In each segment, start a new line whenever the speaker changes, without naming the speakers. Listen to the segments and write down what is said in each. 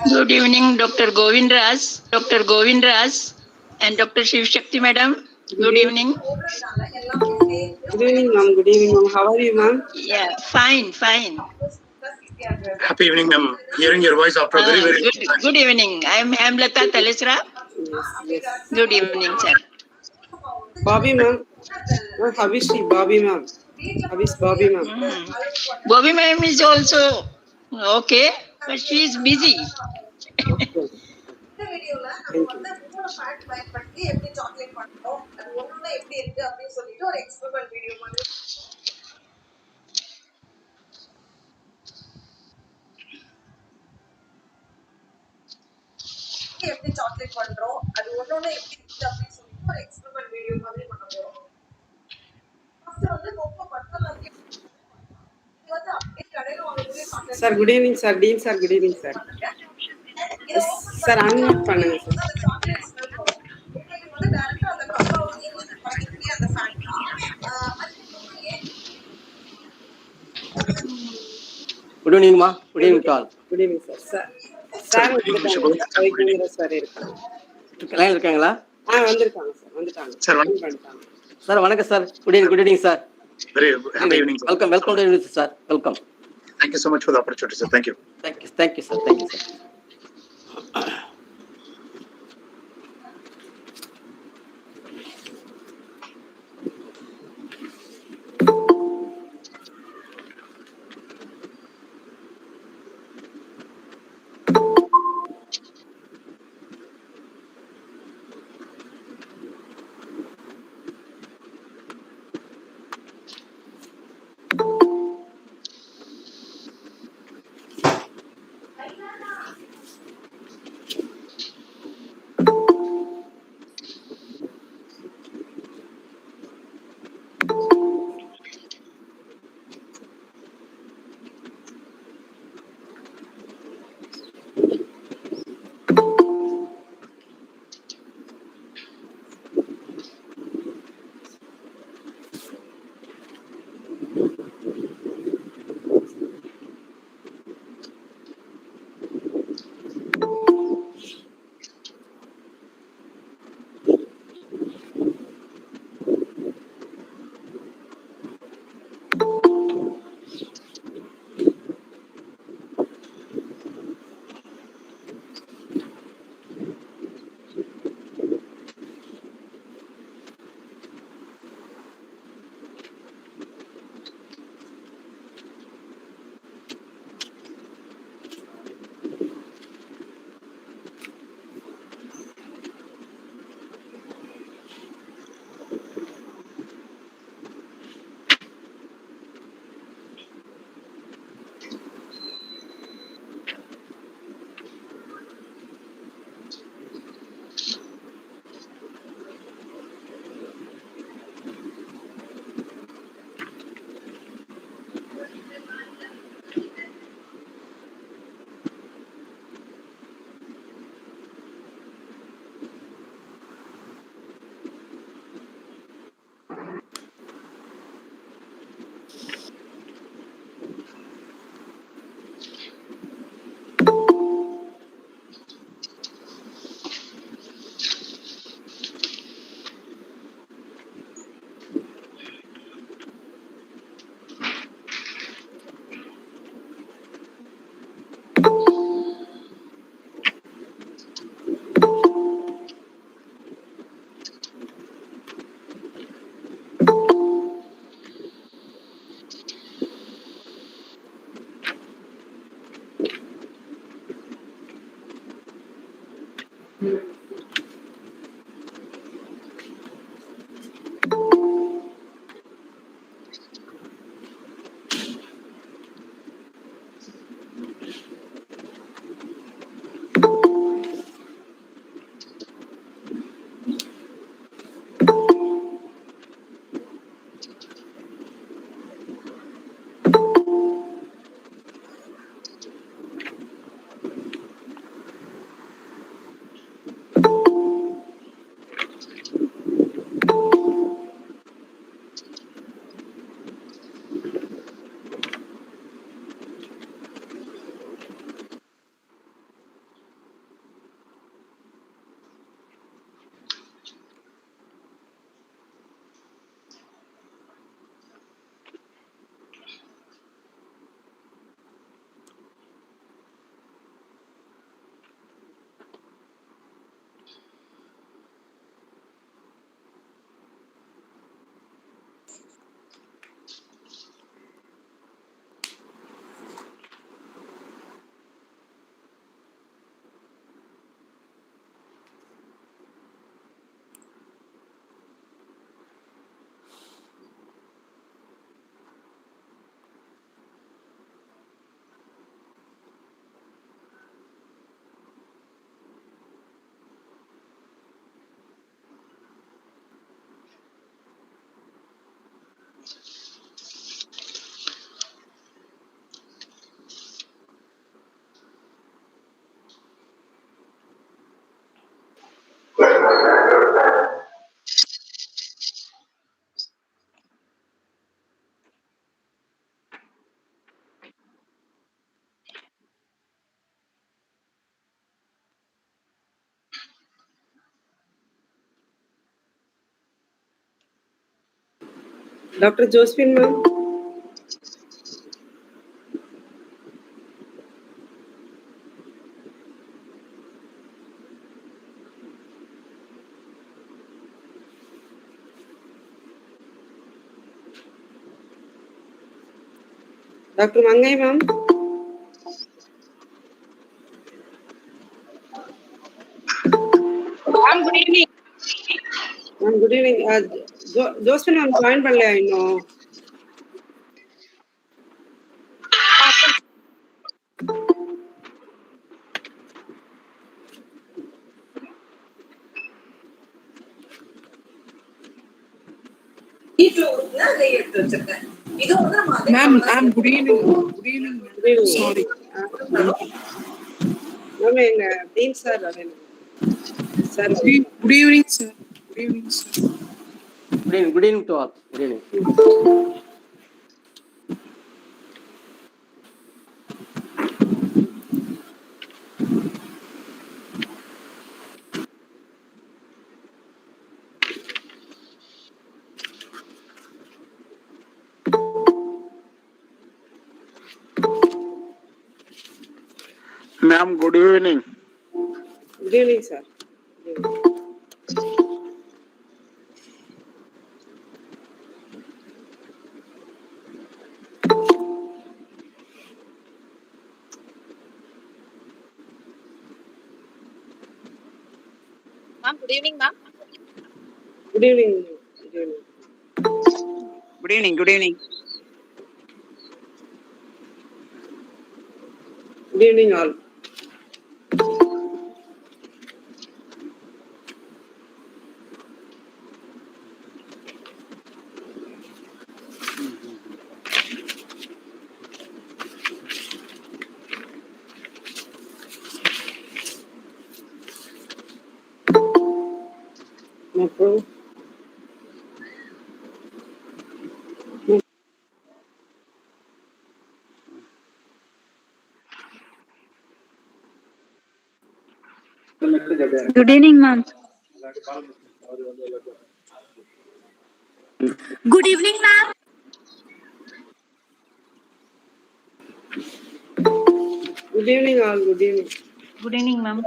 Good evening, Dr. Govind Raj, and Dr. Shiv Shakti Madam. Good evening.
Good evening, ma'am. Good evening, ma'am. How are you, ma'am?
Yeah, fine.
Happy evening, ma'am. Hearing your voice after a very long time.
Good evening. I am Hemlata Talesra.
Yes.
Good evening, sir.
Bobby, ma'am. How is she? Bobby, ma'am. How is Bobby, ma'am?
Bobby ma'am is also okay, but she is busy.
Okay. Thank you. Sir, good evening, sir. Dean, sir. Good evening, sir. Sir, unmute பண்ணுங்க sir.
Good evening, ma. Good evening to all.
Good evening, sir. Sir வந்துட்டாங்க. Sir இருக்காங்க.
Line இருக்காங்களா?
வந்திருக்காங்க sir. வந்துட்டாங்க.
Sir வணக்கம் sir. Good evening, sir.
Very happy evening, sir.
Welcome to university, sir. Welcome.
Thank you so much for the opportunity, sir. Thank you.
Thank you, sir.
Dr. Josephine, ma'am. Dr. Mangai, ma'am.
Ma'am, good evening.
Ma'am, good evening. Josephine, ma'am, join பண்ணலையா இன்னும்?
Ma'am, good evening. Good evening.
Good evening.
Sorry.
Ma'am, எங்க dean sir வரேன். Sir
Good evening, sir. Good evening, sir.
Good evening to all. Good evening.
Ma'am, good evening.
Good evening, sir. Good evening.
Ma'am, good evening, ma'am.
Good evening. Good evening.
Good evening. Good evening.
Good evening, all. அப்புறம்
Good evening, ma'am. Good evening, ma'am.
good evening, all. Good evening.
Good evening, ma'am.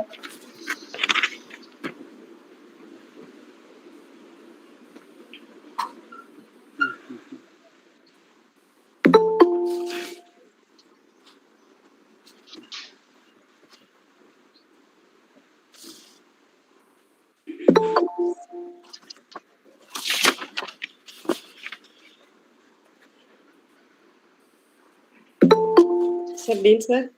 Sir, Dean, sir.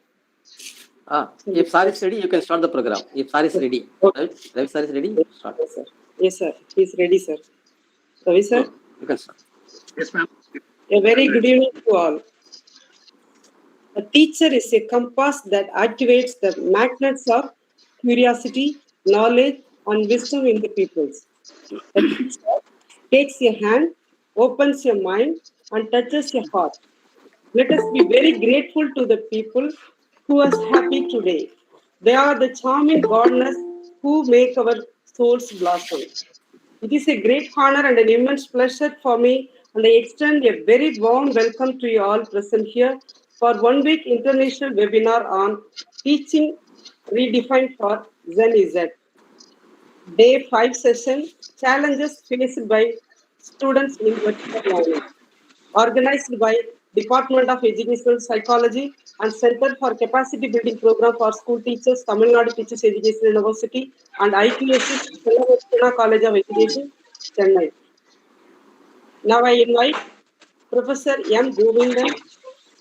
If sir is ready, you can start the program. If sir is ready.
Okay.
Ravi sir is ready, start.
Yes, sir. Yes, sir. He's ready, sir. Ravi, sir.
You can start.
Yes, ma'am.
A very good evening to all. A teacher is a compass that activates the magnets of curiosity, knowledge, and wisdom in the peoples. A teacher takes your hand, opens your mind, and touches your heart. Let us be very grateful to the people who are happy today. They are the charming goddess who make our souls blossom. It is a great honor and an immense pleasure for me, and I extend a very warm welcome to you all present here for 1 week international webinar on teaching redefined for Zen Z. Day 5 session, challenges faced by students in virtual learning, organized by Department of Educational Psychology and Center for Capacity Building Program for School Teachers, Tamil Nadu Teachers Education University, and IQSC, Chennai College of Education, Chennai. Now I invite Professor M. Govindan,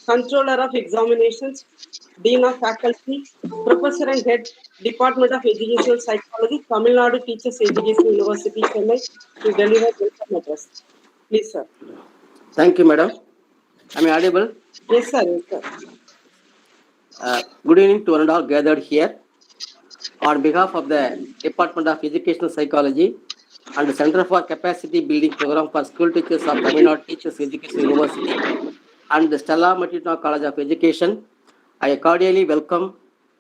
Controller of Examinations, Dean of Faculty, Professor and Head, Department of Educational Psychology, Tamil Nadu Teachers Education University, Chennai, to deliver welcome address. Please, sir.
Thank you, madam. Am I audible?
Yes, sir. Yes, sir.
Good evening to one and all gathered here. On behalf of the Department of Educational Psychology and the Center for Capacity Building Program for School Teachers of Tamil Nadu Teachers Education University and the Stella Marittima College of Education, I cordially welcome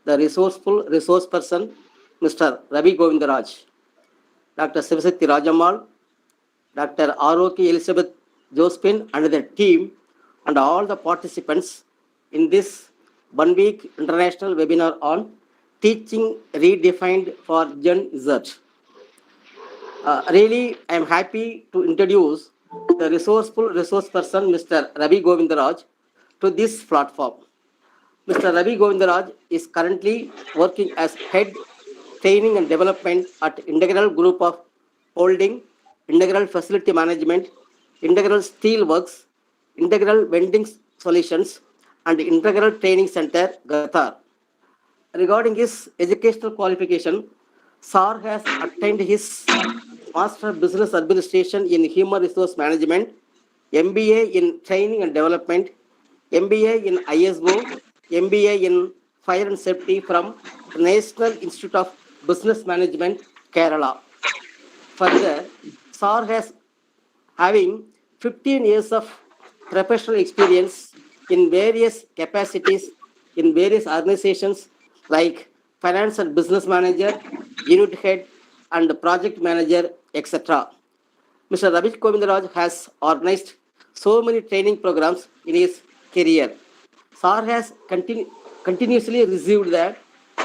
the resourceful resource person, Mr. Ravi Govindaraj, Dr. Sivasakti Rajamal, Dr. Aroki Elizabeth Josephine and their team and all the participants in this 1 week international webinar on Teaching Redefined for Gen Z. Really, I am happy to introduce the resourceful resource person, Mr. Ravi Govindaraj, to this platform. Mr. Ravi Govindaraj is currently working as Head Training and Development at Integral Group of Holding, Integral Facility Management, Integral Steelworks, Integral Vending Solutions, and Integral Training Center, Qatar. Regarding his educational qualification, SAR has attained his Master of Business Administration in Human Resource Management, MBA in Training and Development, MBA in ISO, MBA in Fire and Safety from National Institute of Business Management, Kerala. Further, SAR has having 15 years of professional experience in various capacities in various organizations like finance and business manager, unit head, and project manager, etc. Mr. Ravi Govindaraj has organized so many training programs in his career. SAR has continuously received the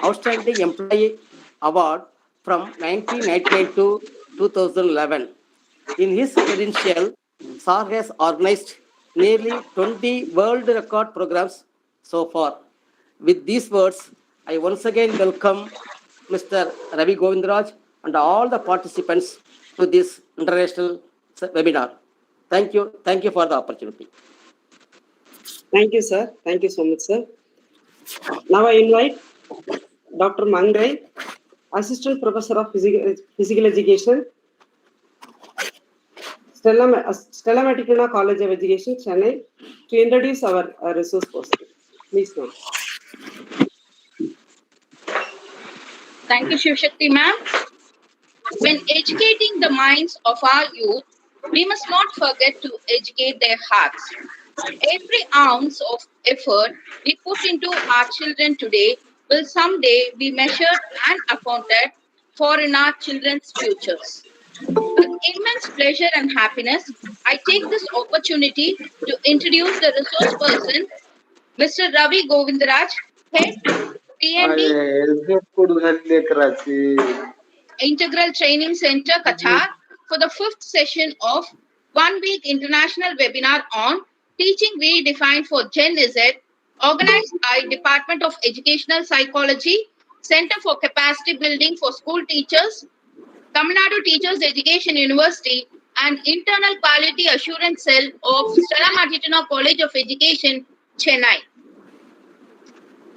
Outstanding Employee Award from 1999 to 2011. In his credential, SAR has organized nearly 20 world record programs so far. With these words, I once again welcome Mr. Ravi Govindaraj and all the participants to this international webinar. Thank you. Thank you for the opportunity.
Thank you, sir. Thank you so much, sir. Now I invite Dr. Mangrai, Assistant Professor of Physical Education, Stella Matricana College of Education, Chennai, to introduce our resource person. Please, ma'am.
Thank you, Shivshakti ma'am. When educating the minds of our youth, we must not forget to educate their hearts. Every ounce of effort we put into our children today will someday be measured and accounted for in our children's futures. With immense pleasure and happiness, I take this opportunity to introduce the resource person, Mr. Ravi Govindaraj, Head PND Integral Training Center, Qatar, for the 5th session of 1 week international webinar on Teaching Redefined for Gen Z, organized by Department of Educational Psychology, Center for Capacity Building for School Teachers, Tamil Nadu Teachers Education University, and Internal Quality Assurance Cell of Stella Matricana College of Education, Chennai.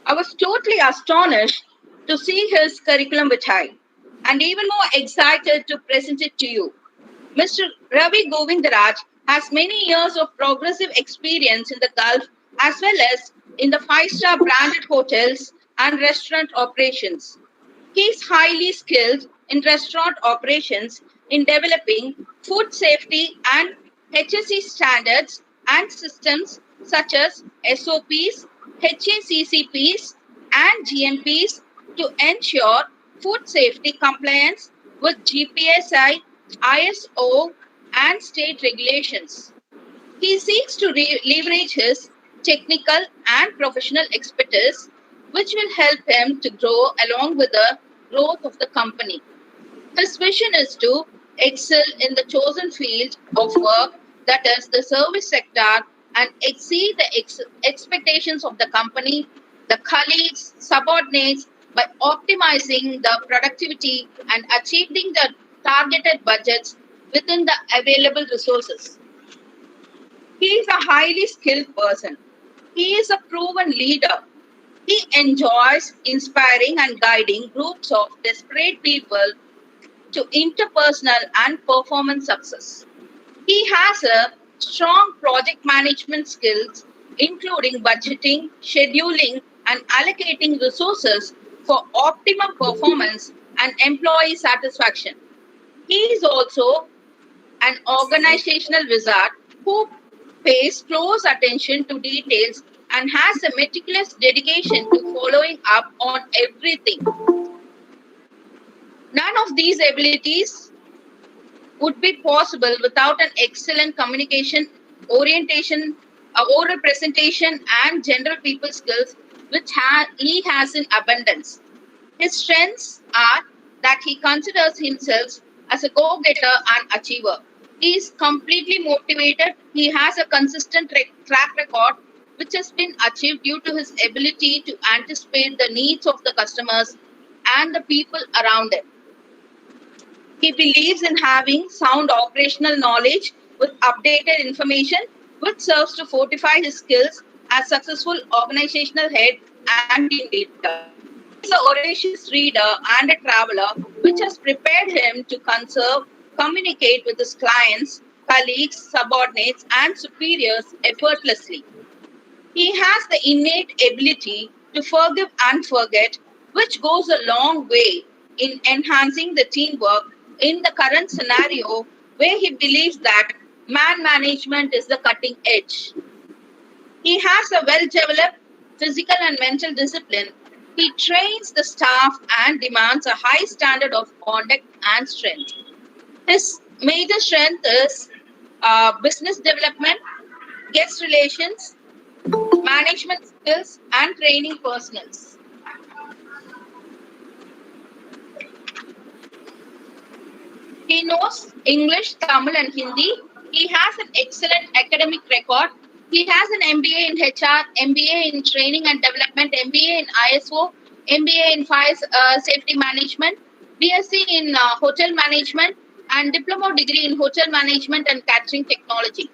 I was totally astonished to see his curriculum vitae, and even more excited to present it to you. Mr. Ravi Govindaraj has many years of progressive experience in the Gulf as well as in the 5-star branded hotels and restaurant operations. He is highly skilled in restaurant operations in developing food safety and HSE standards and systems such as SOPs, HACCPs, and GMPs to ensure food safety compliance with GPSI, ISO, and state regulations. He seeks to leverage his technical and professional expertise, which will help him to grow along with the growth of the company. His vision is to excel in the chosen field of work, that is the service sector, and exceed the expectations of the company, the colleagues, subordinates, by optimizing the productivity and achieving the targeted budgets within the available resources. He is a highly skilled person. He is a proven leader. He enjoys inspiring and guiding groups of desperate people to interpersonal and performance success. He has a strong project management skills, including budgeting, scheduling, and allocating resources for optimum performance and employee satisfaction. He is also an organizational wizard who pays close attention to details and has a meticulous dedication to following up on everything. None of these abilities would be possible without an excellent communication orientation, oral presentation, and general people skills, which he has in abundance. His strengths are that he considers himself as a go-getter and achiever. He is completely motivated. He has a consistent track record which has been achieved due to his ability to anticipate the needs of the customers and the people around him. He believes in having sound operational knowledge with updated information, which serves to fortify his skills as successful organizational head and team leader. He is an audacious reader and a traveler, which has prepared him to communicate with his clients, colleagues, subordinates, and superiors effortlessly. He has the innate ability to forgive and forget, which goes a long way in enhancing the teamwork in the current scenario where he believes that man management is the cutting edge. He has a well-developed physical and mental discipline. He trains the staff and demands a high standard of conduct and strength. His major strength is business development, guest relations, management skills, and training personals. He knows English, Tamil, and Hindi. He has an excellent academic record. He has an MBA in HR, MBA in Training and Development, MBA in ISO, MBA in Fire Safety Management, BSc in Hotel Management, and Diploma degree in Hotel Management and Catering Technology.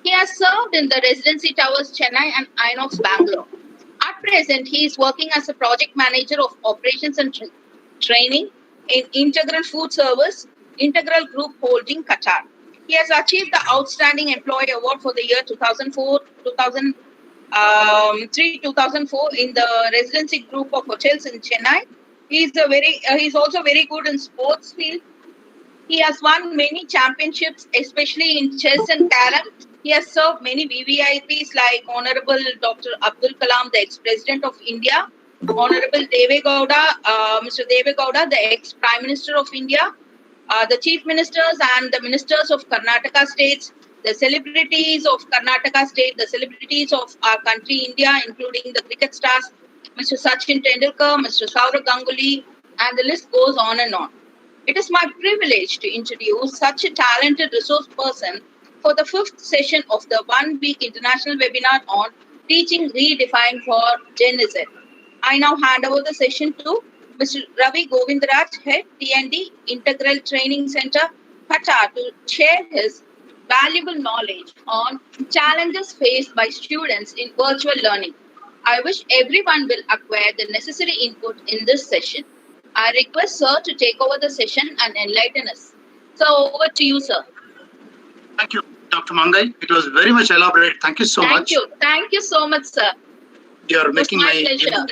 He has served in the Residency Towers, Chennai, and Inox, Bangalore. At present, he is working as a project manager of operations and training in Integral Food Service, Integral Group Holding, Qatar. He has achieved the Outstanding Employee Award for the year 2004, 2003, 2004 in the Residency Group of Hotels in Chennai. He's also very good in sports field. He has won many championships, especially in chess and carom. He has served many VVIPs like Honorable Dr. Abdul Kalam, the ex-president of India, Honorable Deve Gowda, Mr. Deve Gowda, the ex-prime minister of India, the chief ministers and the ministers of Karnataka states, the celebrities of Karnataka state, the celebrities of our country, India, including the cricket stars, Mr. Sachin Tendulkar, Mr. Sourav Ganguly, and the list goes on and on. It is my privilege to introduce such a talented resource person for the 5th session of the 1-week international webinar on Teaching Redefined for Gen Z. I now hand over the session to Mr. Ravi Govindaraj, Head T&D Integral Training Center, Qatar, to share his valuable knowledge on challenges faced by students in virtual learning. I wish everyone will acquire the necessary input in this session. I request sir to take over the session and enlighten us. So over to you, sir.
Thank you, Dr. Mangai. It was very much elaborate. Thank you so much.
Thank you so much, sir.
You're making my
pleasure.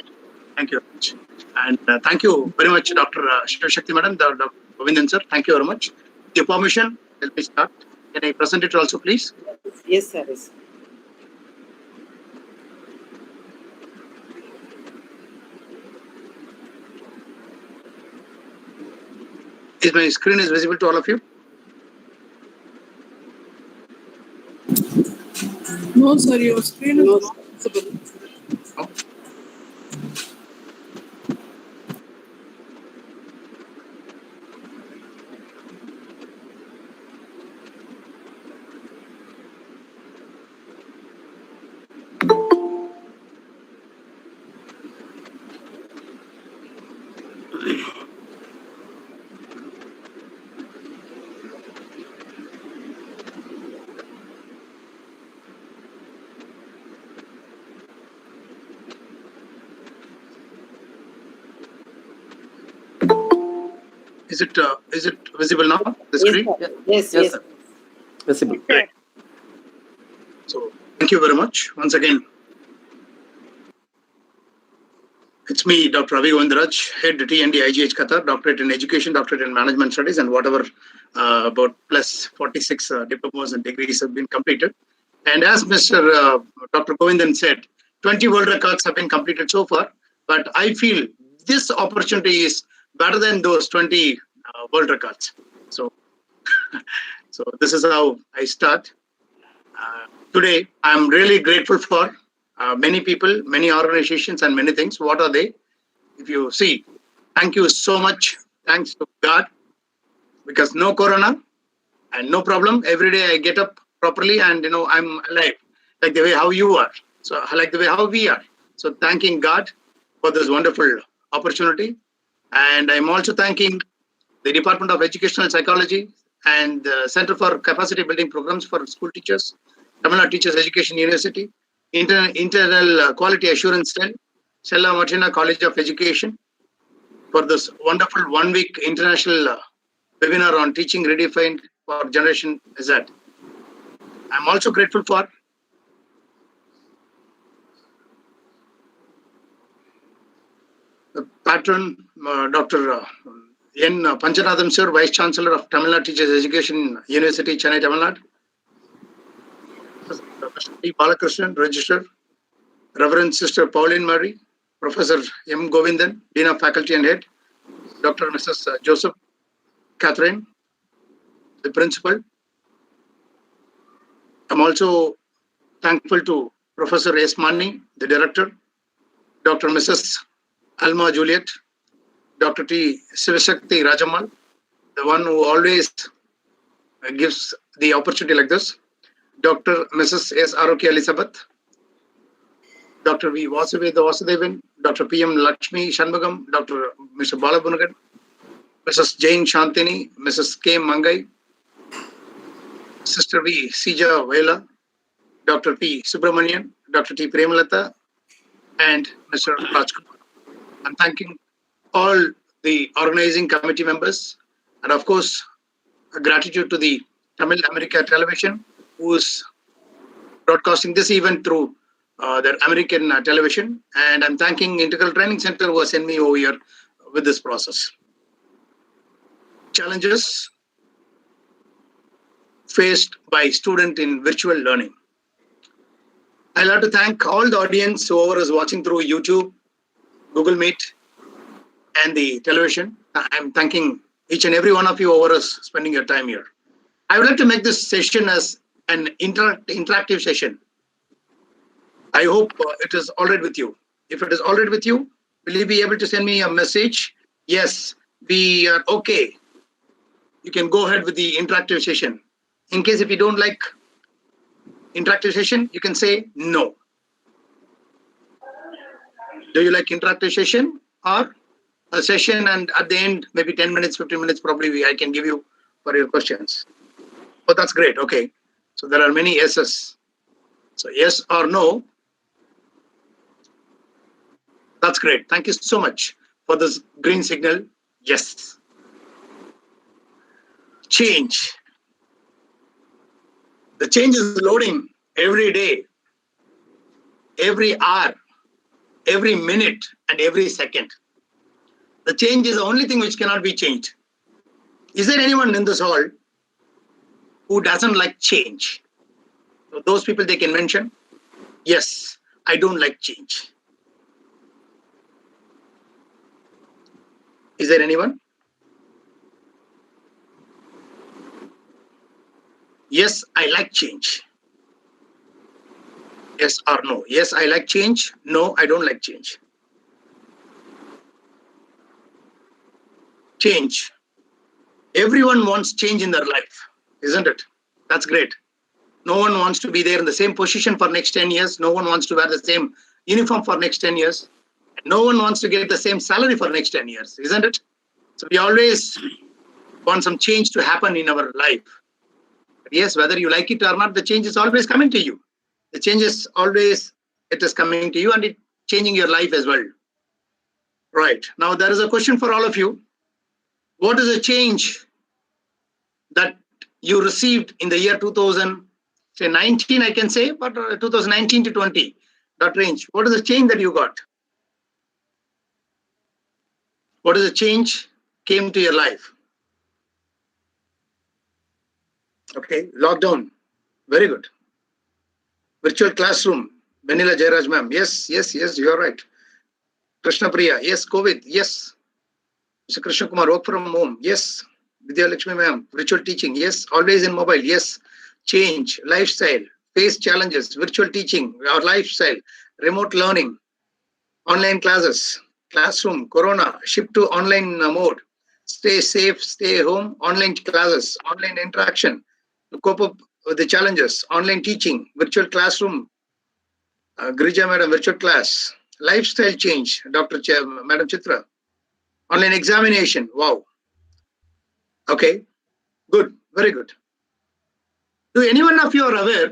Thank you very much. And thank you very much, Dr. Shivshakti Madam, Dr. Govindan sir. Thank you very much. With your permission, let me start. Can I present it also, please?
Yes, sir. Yes.
Is my screen is visible to all of you?
No, sir, your screen is not visible.
No? Is it visible now? The screen?
Yes,
Yes, sir. Visible.
Great. So thank you very much once again. It's me, Dr. Ravi Govindaraj, Head T&D IGH Qatar, Doctorate in Education, Doctorate in Management Studies, and whatever about plus 46 diplomas and degrees have been completed. And as Mr. Dr. Govindan said, 20 world records have been completed so far, but I feel this opportunity is better than those 20 world records. So, so this is how I start. Today, I'm really grateful for many people, many organizations, and many things. What are they? If you see, thank you so much. Thanks to God, because no corona and no problem. Every day I get up properly, and I'm alive, like the way how you are. So like the way how we are. So thanking God for this wonderful opportunity, and I'm also thanking the Department of Educational Psychology and the Center for Capacity Building Programs for School Teachers, Tamil Nadu Teachers Education University, Internal Quality Assurance Cell, Stella Martina College of Education, for this wonderful 1 week international webinar on teaching redefined for Generation Z. I'm also grateful for the patron, Dr. N. Panchanadam Sir, Vice Chancellor of Tamil Nadu Teachers Education University, Chennai, Tamil Nadu. Dr. T. Balakrishnan, Registrar. Reverend Sister Pauline Murray, Professor M. Govindan, Dean of Faculty and Head. Dr. and Mrs. Joseph Catherine, the Principal. I'm also thankful to Professor S. Mani, the Director. Dr. and Mrs. Alma Juliet. Dr. T. Sivashakti Rajamal, the one who always gives the opportunity like this. Dr. Mrs. S. Aroki Elizabeth. Dr. V. Vasudevan, Dr. P.M. Lakshmi Shanmugam, Dr. Mr. Balabunagan, Mrs. Jane Shantini, Mrs. K. Mangai, Sister V. Sija Vela, Dr. P. Subramanian, Dr. T. Premalata, and Mr. Rajkumar. I'm thanking all the organizing committee members, and of course, a gratitude to the Tamil America Television, who is broadcasting this event through their American television. And I'm thanking Integral Training Center who has sent me over here with this process. Challenges faced by student in virtual learning. I'd like to thank all the audience who is watching through YouTube, Google Meet, and the television. I'm thanking each and every one of you over us spending your time here. I would like to make this session as an interactive session. I hope it is all right with you. If it is all right with you, will you be able to send me a message? Yes, we are okay. You can go ahead with the interactive session. In case if you don't like interactive session, you can say no. Do you like interactive session or a session and at the end, maybe 10 minutes, 15 minutes, probably I can give you for your questions. Oh, that's great. Okay. So there are many yeses. So yes or no. That's great. Thank you so much for this green signal. Yes. Change. The change is loading every day, every hour, every minute, and every second. The change is the only thing which cannot be changed. Is there anyone in this hall who doesn't like change? So those people they can mention. Yes, I don't like change. Is there anyone? Yes, I like change. Yes or no? Yes, I like change. No, I don't like change. Change. Everyone wants change in their life, isn't it? That's great. No one wants to be there in the same position for next 10 years. No one wants to wear the same uniform for next 10 years. No one wants to get the same salary for next 10 years, isn't it? So we always want some change to happen in our life. But yes, whether you like it or not, the change is always coming to you. The change is always, it is coming to you and it changing your life as well. Right. Now there is a question for all of you. What is a change that you received in the year 2019, I can say, but 2019 to 20, that range. What is the change that you got? What is the change came to your life? Okay, lockdown. Very good. Virtual classroom. Vanilla Jairaj ma'am. Yes, you are right. Krishna Priya. Yes, COVID. Yes. Mr. Krishna Kumar, work from home. Yes. Vidya Lakshmi ma'am. Virtual teaching. Yes. Always in mobile. Yes. Change. Lifestyle. face challenges, virtual teaching, our lifestyle, remote learning, online classes, classroom, corona, shift to online mode, stay safe, stay home, online classes, online interaction, to cope up with the challenges, online teaching, virtual classroom, Grija Madam, virtual class, lifestyle change, Madam Chitra, online examination, wow. Okay, good, very good. Do any one of you are aware,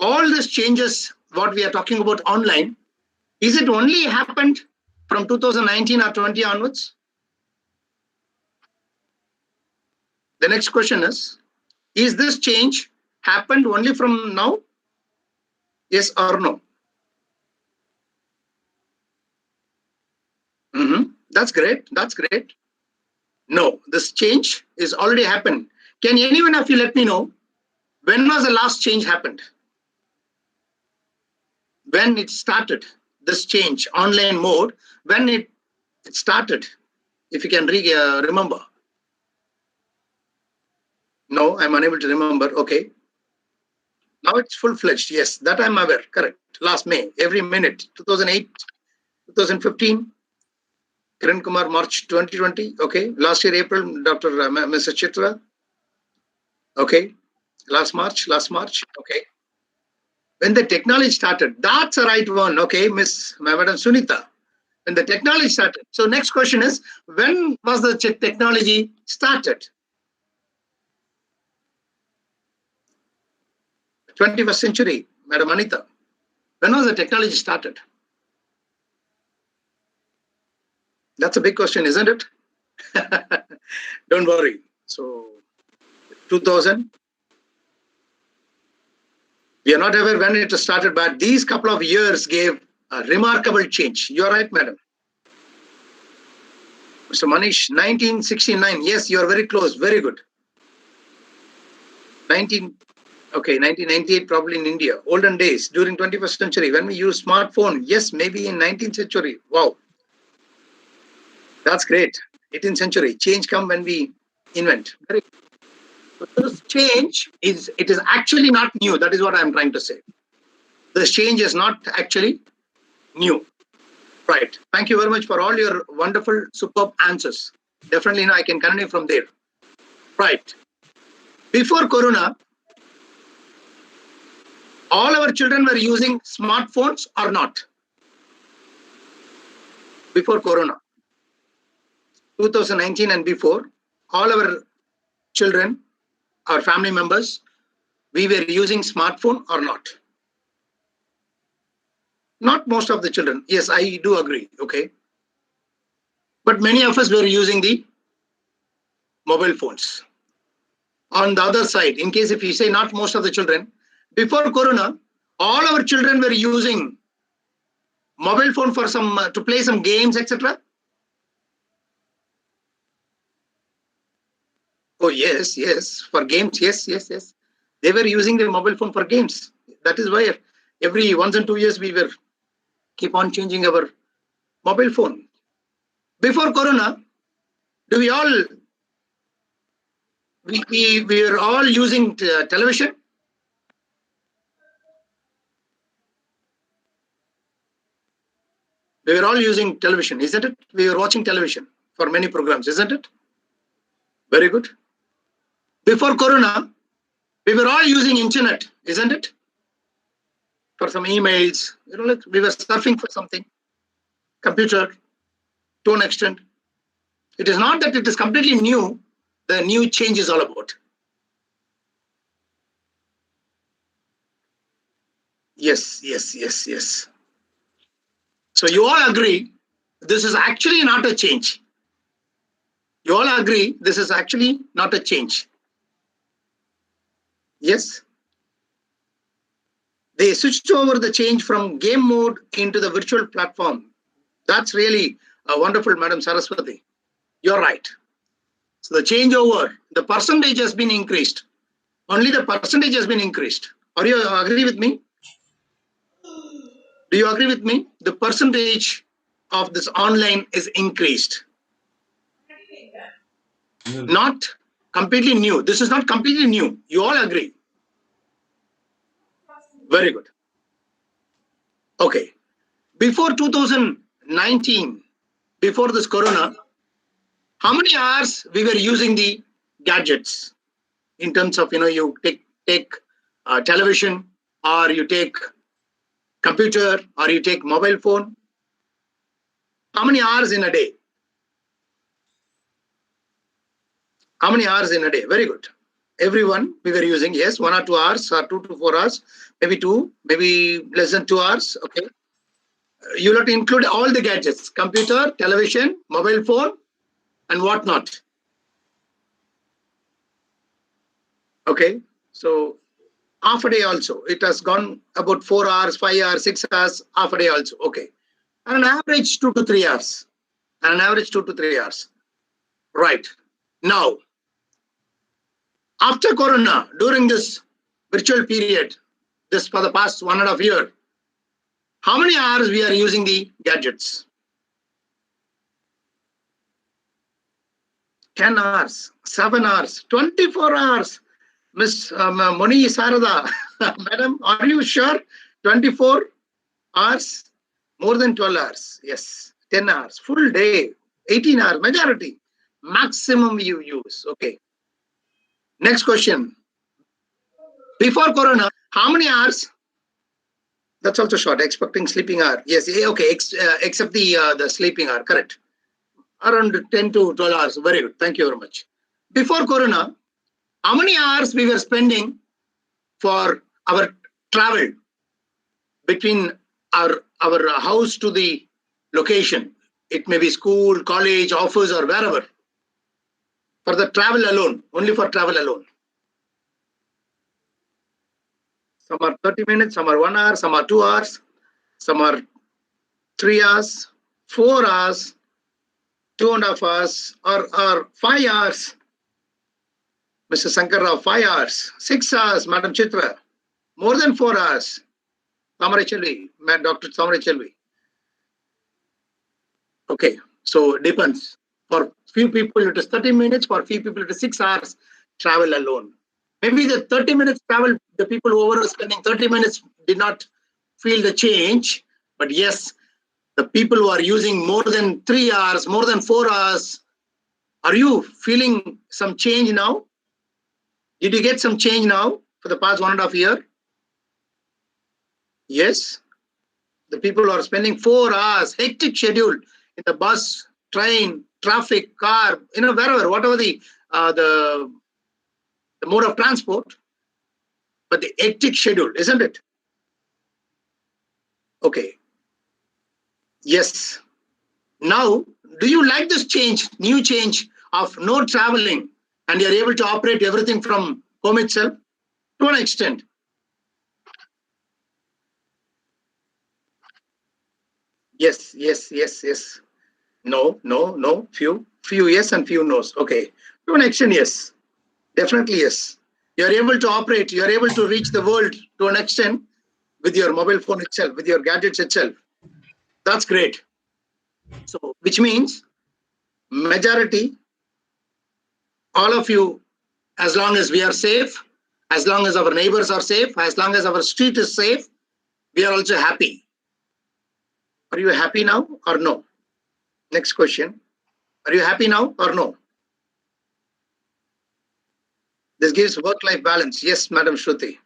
all these changes, what we are talking about online, is it only happened from 2019 or 20 onwards? The next question is this change happened only from now? Yes or no? That's great. That's great. No, this change is already happened. Can any one of you let me know when was the last change happened? When it started, this change, online mode, when it started, if you can remember. No, I'm unable to remember. Okay. Now it's full-fledged. Yes, that I'm aware. Correct. Last May, every minute, 2008, 2015, Kiran Kumar, March 2020. Okay. Last year, April, Dr. Mr. Chitra. Okay. Last March. Okay. When the technology started, that's the right one. Okay, Madam Sunita. When the technology started. So next question is, when was the technology started? 21st century, Madam Anita. When was the technology started? That's a big question, isn't it? Don't worry. So 2000. We are not aware when it started, but these couple of years gave a remarkable change. You're right, madam. Mr. Manish, 1969. Yes, you are very close. Very good. 1998, probably in India. Olden days, during 21st century, when we use smartphone. Yes, maybe in 19th century. Wow. That's great. 18th century. Change come when we invent. Very good. But this change is actually not new. That is what I'm trying to say. This change is not actually new. Right. Thank you very much for all your wonderful, superb answers. Definitely, I can continue from there. Right. Before Corona, all our children were using smartphones or not? Before Corona, 2019 and before, all our children, our family members, we were using smartphone or not? Not most of the children. Yes, I do agree. Okay. But many of us were using the mobile phones. On the other side, in case if you say not most of the children, before Corona, all our children were using mobile phone for to play some games, etc. Oh, yes, for games, yes. They were using the mobile phone for games. That is why every once in 2 years we were keep on changing our mobile phone. Before Corona, we were all using television. We were all using television, isn't it? We were watching television for many programs, isn't it? Very good. Before Corona, we were all using internet, isn't it? For some emails, like we were surfing for something, computer, to an extent. It is not that it is completely new. The new change is all about. Yes. So you all agree, this is actually not a change. You all agree, this is actually not a change. Yes. They switched over the change from game mode into the virtual platform. That's really a wonderful, Madam Saraswati. You're right. So the changeover, the percentage has been increased. Only the percentage has been increased. Are you agree with me? Do you agree with me? The percentage of this online is increased. Not completely new. This is not completely new. You all agree. Very good. Okay. Before 2019, before this corona, how many hours we were using the gadgets in terms of, you take television, or you take computer, or you take mobile phone? How many hours in a day? How many hours in a day? Very good. Everyone, we were using, yes, 1 or 2 hours, or 2 to 4 hours, maybe 2, maybe less than 2 hours. Okay. You'll have to include all the gadgets: computer, television, mobile phone, and whatnot. Okay. So half a day also. It has gone about 4 hours, 5 hours, 6 hours, half a day also. Okay. And an average 2 to 3 hours. And an average 2 to 3 hours. Right. Now, after corona, during this virtual period, this for the past 1.5 years, how many hours we are using the gadgets? 10 hours, 7 hours, 24 hours. Miss Moni Sarada, madam, are you sure? 24 hours? More than 12 hours. Yes, 10 hours, full day, 18 hours, majority. Maximum you use. Okay. Next question. Before corona, how many hours? That's also short. Expecting sleeping hour. Yes. Okay. Except the sleeping hour. Correct. Around 10 to 12 hours. Very good. Thank you very much. Before corona, how many hours we were spending for our travel between our house to the location? It may be school, college, office, or wherever. For the travel alone, only for travel alone. Some are 30 minutes, some are 1 hour, some are 2 hours, some are 3 hours, 4 hours, 2.5 hours, or 5 hours. Mr. Sankar Rao, 5 hours, 6 hours, Madam Chitra, more than 4 hours. Samarai Chelvi, Dr. Samarai Chelvi. Okay, so it depends. For few people, it is 30 minutes. For few people, it is 6 hours travel alone. Maybe the 30 minutes travel, the people who were spending 30 minutes did not feel the change. But yes, the people who are using more than 3 hours, more than 4 hours, are you feeling some change now? Did you get some change now for the past 1.5 years? Yes. The people who are spending 4 hours, hectic schedule in the bus, train, traffic, car, wherever, whatever the mode of transport, but the hectic schedule, isn't it? Okay. Yes. Now, do you like this change, new change of no traveling, and you're able to operate everything from home itself to an extent? Yes, yes, yes, yes. No, no, no. Few yes and few no's. Okay. To an extent, yes. Definitely, yes. You're able to operate, you're able to reach the world to an extent with your mobile phone itself, with your gadgets itself. That's great. So, which means majority, all of you, as long as we are safe, as long as our neighbors are safe, as long as our street is safe, we are also happy. Are you happy now or no? Next question. Are you happy now or no? This gives work-life balance. Yes, Madam Shruti.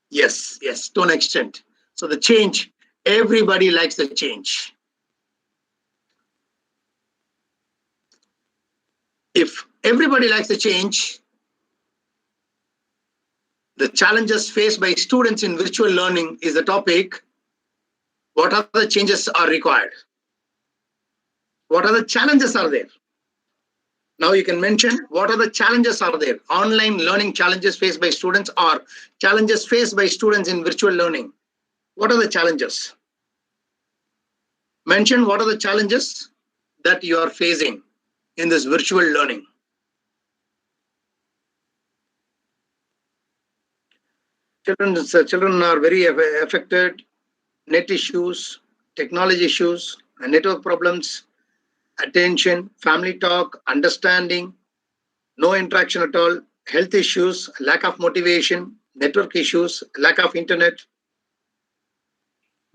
Yes, yes, to an extent. So the change, everybody likes the change. If everybody likes the change, the challenges faced by students in virtual learning is the topic. What are the changes are required? What are the challenges are there? Now you can mention what are the challenges are there. Online learning challenges faced by students or challenges faced by students in virtual learning. What are the challenges? Mention what are the challenges that you are facing in this virtual learning. Children are very affected. Net issues, technology issues, network problems, attention, family talk, understanding, no interaction at all, health issues, lack of motivation, network issues, lack of internet,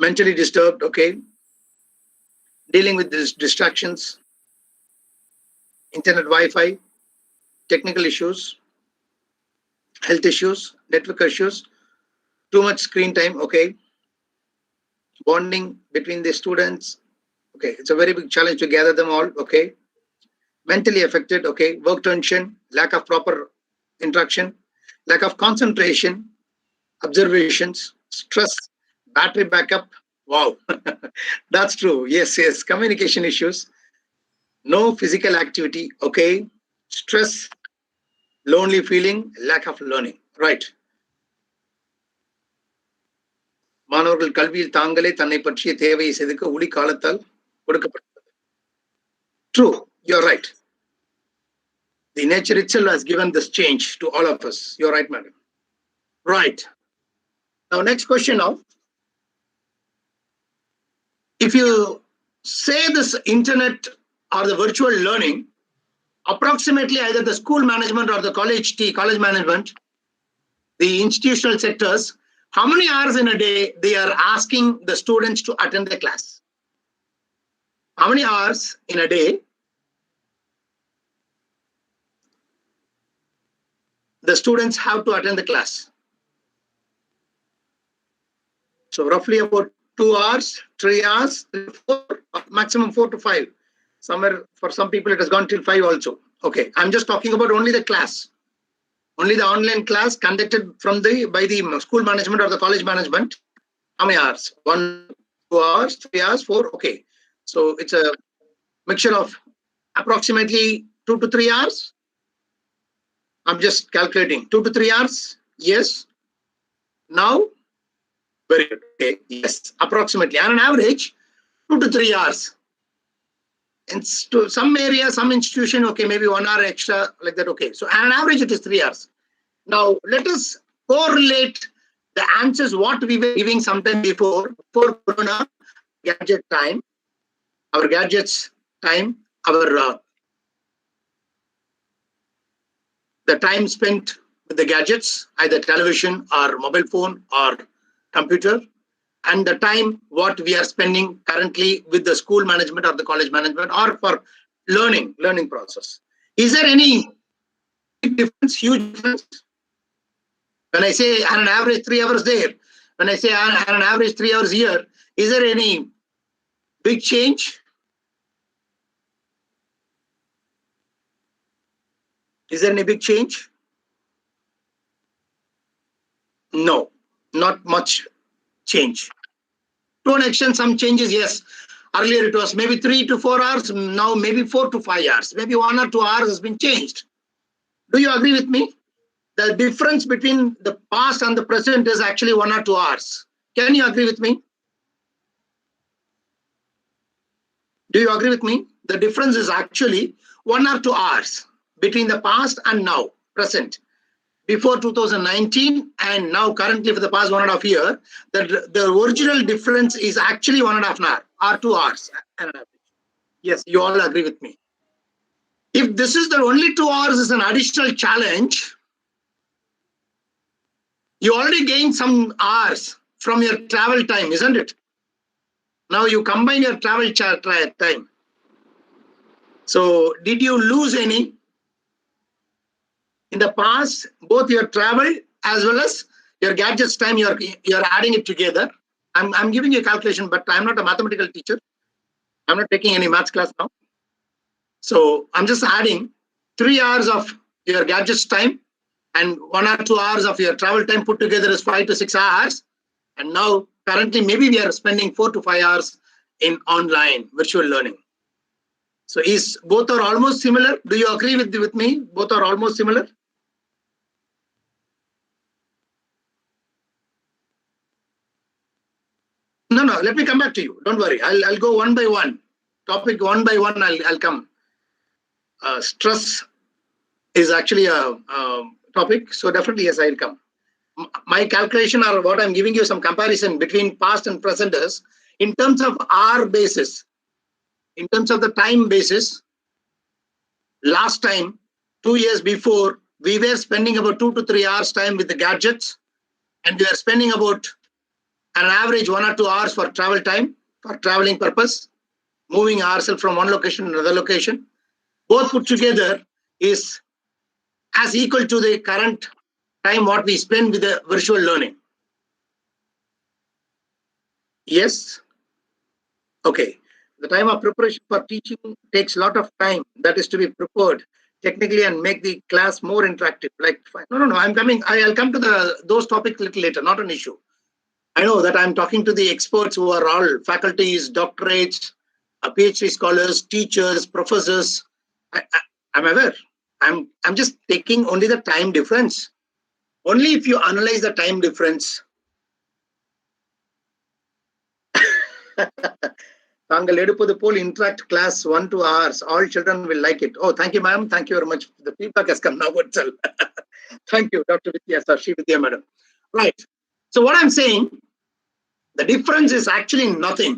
mentally disturbed, okay, dealing with these distractions, internet Wi-Fi, technical issues, health issues, network issues, too much screen time, okay, bonding between the students, okay, it's a very big challenge to gather them all, okay, mentally affected, okay, work tension, lack of proper interaction, lack of concentration, observations, stress, battery backup, wow, that's true, yes, communication issues, no physical activity, okay, stress, lonely feeling, lack of learning, right. மாணவர்கள் கல்வியில் தாங்களே தன்னை பற்றிய தேவையை செதுக்க ஒளி காலத்தால் கொடுக்கப்பட்டது. True, you're right. The nature itself has given this change to all of us. You're right, madam. Right. Now, next question now. If you say this internet or the virtual learning, approximately either the school management or the college management, the institutional sectors, how many hours in a day they are asking the students to attend the class? How many hours in a day the students have to attend the class? So roughly about 2 hours, 3 hours, 4, maximum 4 to 5. Somewhere for some people it has gone till 5 also. Okay, I'm just talking about only the class. Only the online class conducted by the school management or the college management. How many hours? 1, 2 hours, 3 hours, 4. Okay. So it's a mixture of approximately 2 to 3 hours. I'm just calculating 2 to 3 hours. Yes. Now, very good. Okay. Yes, approximately. On an average, 2 to 3 hours. In some area, some institution, okay, maybe 1 hour extra, like that, okay. So on an average, it is 3 hours. Now, let us correlate the answers what we were giving sometime before Corona, gadget time, our gadgets time, our the time spent with the gadgets, either television or mobile phone or computer, and the time what we are spending currently with the school management or the college management or for learning process. Is there any big difference, huge difference? When I say on an average 3 hours there, when I say on an average 3 hours here, is there any big change? Is there any big change? No, not much change. To an extent, some changes, yes. Earlier it was maybe 3 to 4 hours, now maybe 4 to 5 hours. Maybe 1 or 2 hours has been changed. Do you agree with me? The difference between the past and the present is actually 1 or 2 hours. Can you agree with me? Do you agree with me? The difference is actually 1 or 2 hours between the past and now, present. Before 2019 and now currently for the past 1.5 years, the original difference is actually 1.5 hour or 2 hours. Yes, you all agree with me. If this is the only 2 hours is an additional challenge, you already gained some hours from your travel time, isn't it? Now you combine your travel time. So did you lose any? In the past, both your travel as well as your gadgets time, you're adding it together. I'm giving you a calculation, but I'm not a mathematical teacher. I'm not taking any maths class now. So I'm just adding 3 hours of your gadgets time and 1 or 2 hours of your travel time put together is 5 to 6 hours. And now currently maybe we are spending 4 to 5 hours in online virtual learning. So both are almost similar. Do you agree with me? Both are almost similar. No, let me come back to you. Don't worry. I'll go one by one. Topic one by one, I'll come. Stress is actually a topic. So definitely, yes, I'll come. My calculation or what I'm giving you some comparison between past and present is in terms of hour basis, in terms of the time basis, last time, 2 years before, we were spending about 2 to 3 hours time with the gadgets and we are spending about an average 1 or 2 hours for travel time, for traveling purpose, moving ourselves from one location to another location. Both put together is as equal to the current time what we spend with the virtual learning. Yes? Okay. The time of preparation for teaching takes a lot of time that is to be prepared technically and make the class more interactive. Like, no, I'll come to those topics a little later, not an issue. I know that I'm talking to the experts who are all faculties, doctorates, PhD scholars, teachers, professors. I'm aware. I'm just taking only the time difference. Only if you analyze the time difference. தாங்கள் எடுப்பது போல் interact class 1-2 hours. All children will like it. Oh, thank you, ma'am. Thank you very much. The feedback has come now itself. Thank you, Dr. Vidya, sir, Shri Vidya, madam. Right. So what I'm saying, the difference is actually nothing.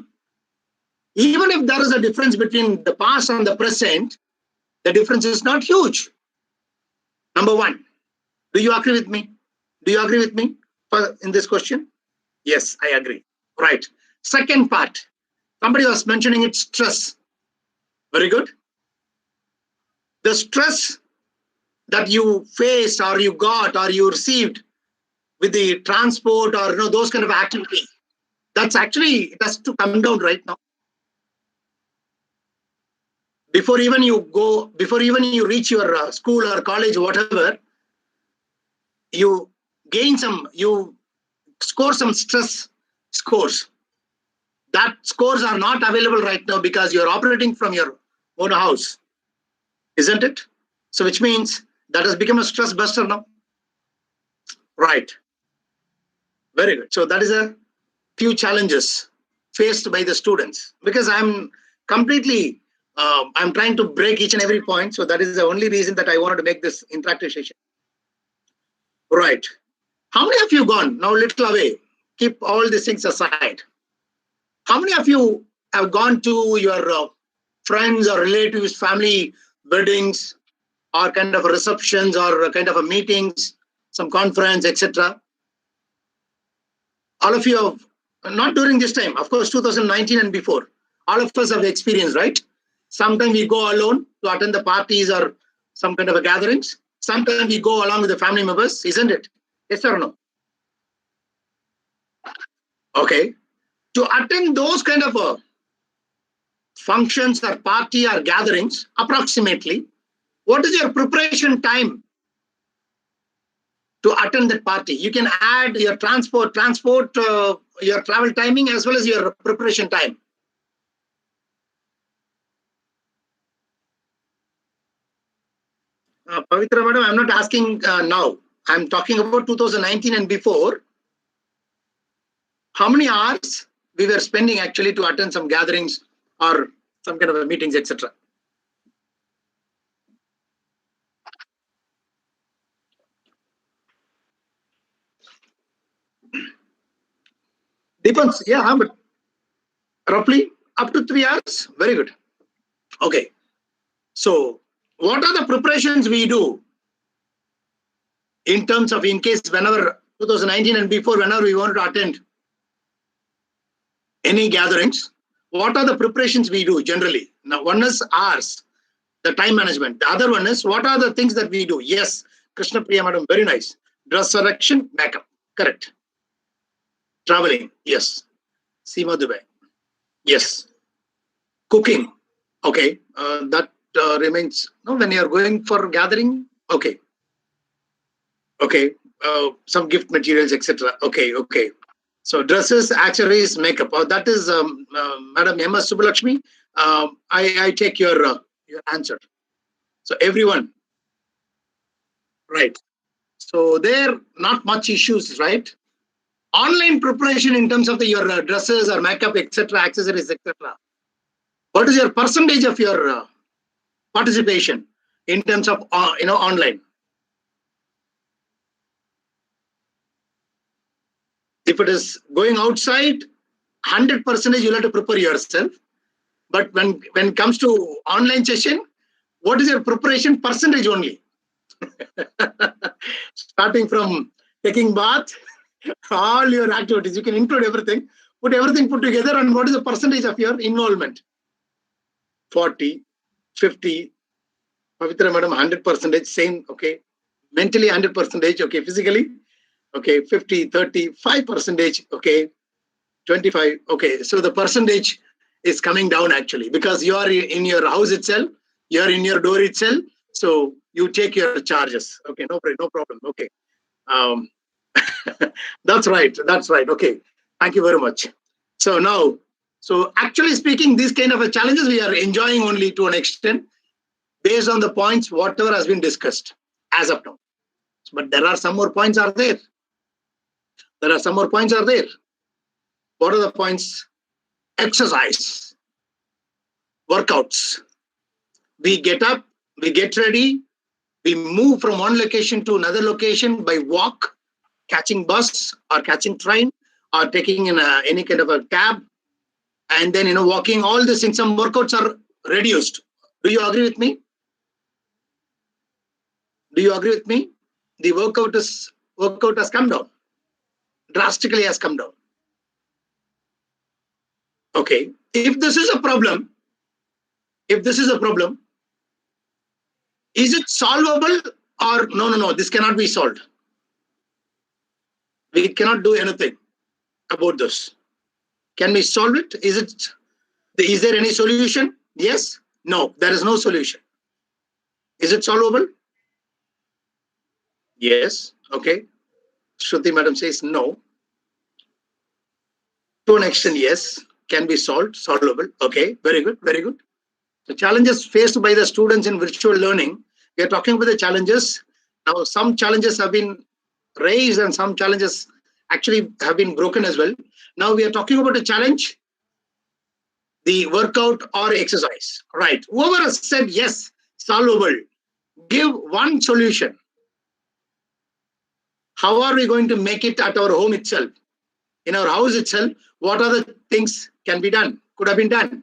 Even if there is a difference between the past and the present, the difference is not huge. Number one, do you agree with me? Do you agree with me in this question? Yes, I agree. Right. Second part, somebody was mentioning it, stress. Very good. The stress that you faced or you got or you received with the transport or those kind of activities, that's actually, it has to come down right now. Before even you reach your school or college, whatever, you score some stress scores. That scores are not available right now because you're operating from your own house, isn't it? So which means that has become a stress buster now. Right. Very good. So that is a few challenges faced by the students, because I'm trying to break each and every point. So that is the only reason that I wanted to make this interactive session. Right. How many of you gone? Now a little away. Keep all these things aside. How many of you have gone to your friends or relatives, family weddings, or kind of receptions or kind of a meetings, some conference, etc.? All of you have, not during this time, of course, 2019 and before, all of us have experienced, right? Sometimes we go alone to attend the parties or some kind of a gatherings. Sometimes we go along with the family members, isn't it? Yes or no? Okay. To attend those kind of functions or party or gatherings, approximately, what is your preparation time to attend that party? You can add your transport, your travel timing as well as your preparation time. Pavitra madam, I'm not asking now. I'm talking about 2019 and before. How many hours we were spending actually to attend some gatherings or some kind of meetings, etc.? Depends, yeah, but roughly up to 3 hours. Very good. Okay. So what are the preparations we do in terms of, in case whenever 2019 and before, whenever we want to attend any gatherings, what are the preparations we do generally? Now, one is hours, the time management. The other one is, what are the things that we do? Yes, Krishna Priya madam, very nice. Dress selection, makeup, correct. Traveling, yes. Seema Dubai, yes. Cooking, okay. That remains, when you are going for gathering, okay. Okay, some gift materials, etc. Okay. So dresses, accessories, makeup. That is Madam M.S. Subbalakshmi. I take your answer. So everyone, right. So there not much issues, right? Online preparation in terms of your dresses or makeup, etc., accessories, etc. What is your percentage of your participation in terms of online? If it is going outside, 100% you'll have to prepare yourself. But when it comes to online session, what is your preparation percentage only? Starting from taking bath, All your activities, you can include everything, put everything put together, and what is the percentage of your involvement? 40, 50, Pavitra madam, 100%, same, okay. Mentally 100%, okay. Physically, okay, 50, 30, 5%, okay. 25, okay. So the percentage is coming down actually because you are in your house itself, you are in your door itself, so you take your charges. Okay, no problem. Okay. That's right. Okay. Thank you very much. So now, so actually speaking, these kind of challenges we are enjoying only to an extent based on the points, whatever has been discussed as of now. But there are some more points are there. What are the points? Exercise, workouts. We get up, we get ready, we move from one location to another location by walk, catching bus or catching train or taking in any kind of a cab, and then walking. All these things, some workouts are reduced. Do you agree with me? The workout has come down, drastically has come down. Okay, if this is a problem, is it solvable or no, this cannot be solved. We cannot do anything about this. Can we solve it? Is there any solution? Yes? No, there is no solution. Is it solvable? Yes. Okay. Shruti madam says no. To an extent, yes. Can be solvable. Okay. Very good. The challenges faced by the students in virtual learning, we are talking about the challenges. Now, some challenges have been raised and some challenges actually have been broken as well. Now we are talking about a challenge, the workout or exercise. Right. Whoever has said yes, solvable, give one solution. How are we going to make it at our home itself? In our house itself, what are the things can be done, could have been done?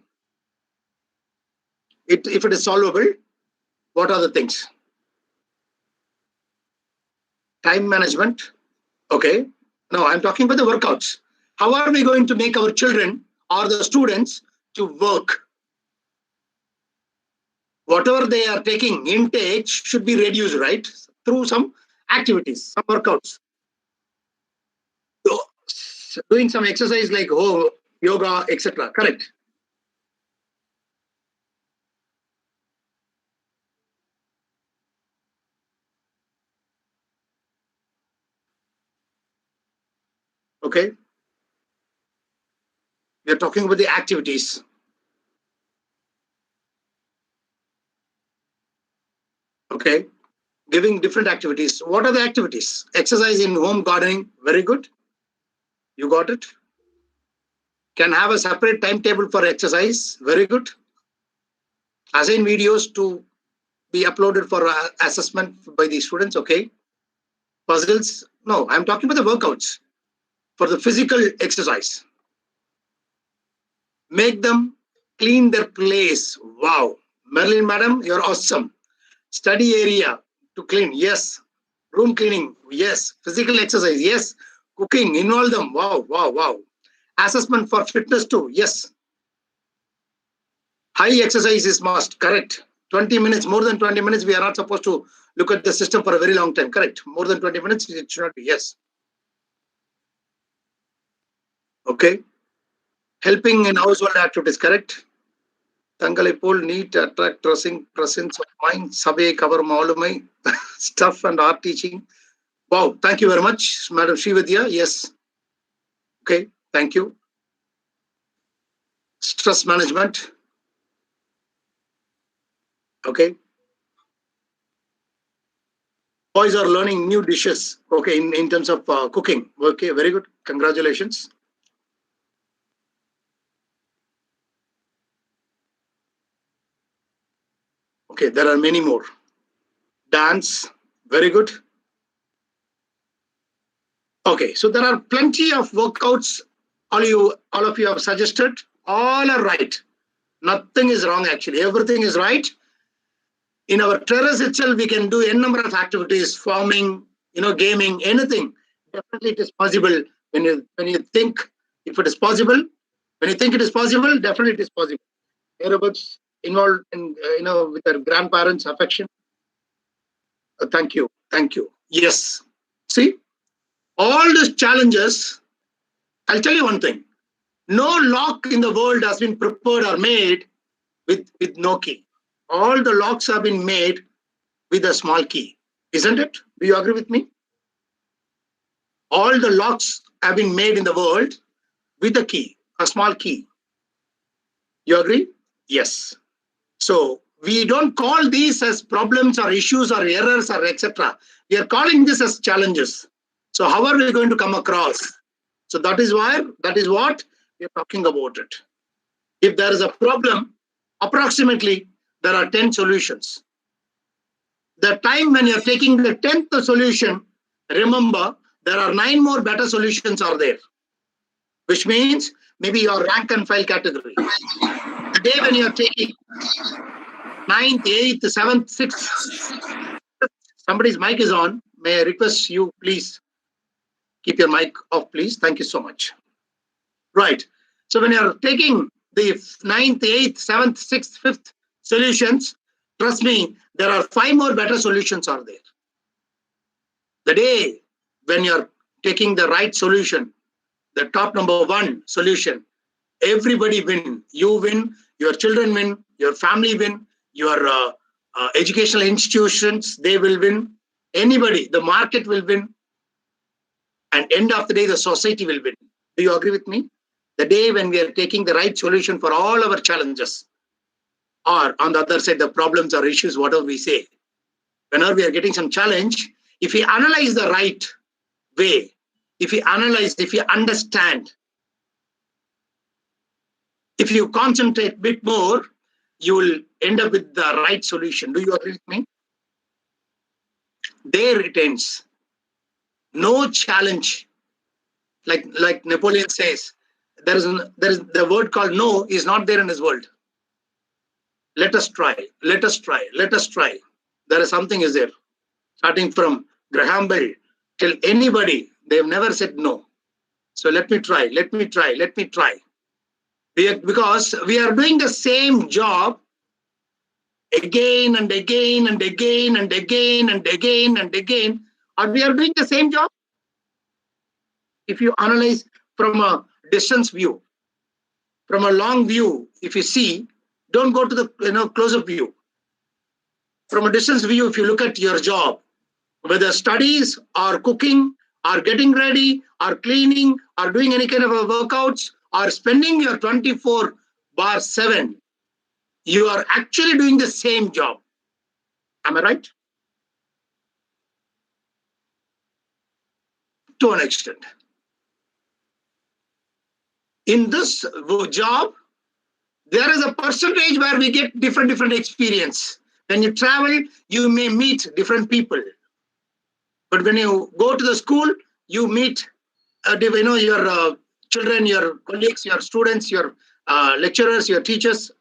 If it is solvable, what are the things? Time management. Okay. Now I'm talking about the workouts. How are we going to make our children or the students to work? Whatever they are taking, intake should be reduced, right? Through some activities, some workouts. So, doing some exercise like yoga, etc. Correct. Okay. We are talking about the activities. Okay. Giving different activities. What are the activities? Exercise in home gardening. Very good. You got it. Can have a separate timetable for exercise. Very good. Assign videos to be uploaded for assessment by the students. Okay. Puzzles. No, I'm talking about the workouts for the physical exercise. Make them clean their place. Wow. Marilyn madam, you're awesome. Study area to clean. Yes. Room cleaning. Yes. Physical exercise. Yes. Cooking. Involve them. Wow. Assessment for fitness too. Yes. High exercise is must. Correct. 20 minutes, more than 20 minutes, we are not supposed to look at the system for a very long time. Correct. More than 20 minutes, it should not be. Yes. Okay. Helping in household activities. Correct. Tangalai pool, neat, attract, trusting, presence of mind, survey, cover, malumai, stuff and art teaching. Wow. Thank you very much, Madam Srividya. Yes. Okay. Thank you. Stress management. Okay. Boys are learning new dishes. Okay. In terms of cooking. Okay. Very good. Congratulations. Okay. There are many more. Dance. Very good. Okay. So there are plenty of workouts. All of you have suggested. All are right. Nothing is wrong actually. Everything is right. In our terrace itself, we can do n number of activities, farming, gaming, anything. definitely it is possible. When you think if it is possible, when you think it is possible, definitely it is possible. Whereabouts involved in with their grandparents' affection. Thank you. Yes. See, all these challenges. I'll tell you one thing. No lock in the world has been prepared or made with no key. All the locks have been made with a small key, isn't it? Do you agree with me? All the locks have been made in the world with a key, a small key. You agree? Yes. So we don't call these as problems or issues or errors or etc. We are calling this as challenges. So how are we going to come across? So that is what we are talking about it. If there is a problem, approximately there are 10 solutions. The time when you're taking the 10th solution, remember there are 9 more better solutions are there, which means maybe your rank and file category. The day when you're taking 9th, 8th, 7th, 6th, somebody's mic is on. May I request you please keep your mic off, please. Thank you so much. Right. So when you're taking the 9th, 8th, 7th, 6th, 5th solutions, trust me, there are 5 more better solutions are there. The day when you're taking the right solution, the top number 1 solution, everybody win. You win, your children win, your family win, your educational institutions, they will win. Anybody, the market will win. And end of the day, the society will win. Do you agree with me? The day when we are taking the right solution for all our challenges, or on the other side, the problems or issues, whatever we say. Whenever we are getting some challenge, if we analyze the right way, if we understand, if you concentrate a bit more, you will end up with the right solution. Do you agree with me? There it ends. No challenge. Like Napoleon says, there is the word called no is not there in his world. Let us try. Let us try. Let us try. There is something is there. Starting from Graham Bell till anybody, they have never said no. So let me try. Let me try. Let me try. Because we are doing the same job again and again and again and again and again and again. Or we are doing the same job. If you analyze from a distance view, from a long view, if you see, don't go to the close-up view. From a distance view, if you look at your job, whether studies or cooking or getting ready or cleaning or doing any kind of a workouts or spending your 24/7, you are actually doing the same job. Am I right? To an extent. In this job, there is a percentage where we get different experience. When you travel, you may meet different people. But when you go to the school, you meet your children, your colleagues, your students, your lecturers, your teachers.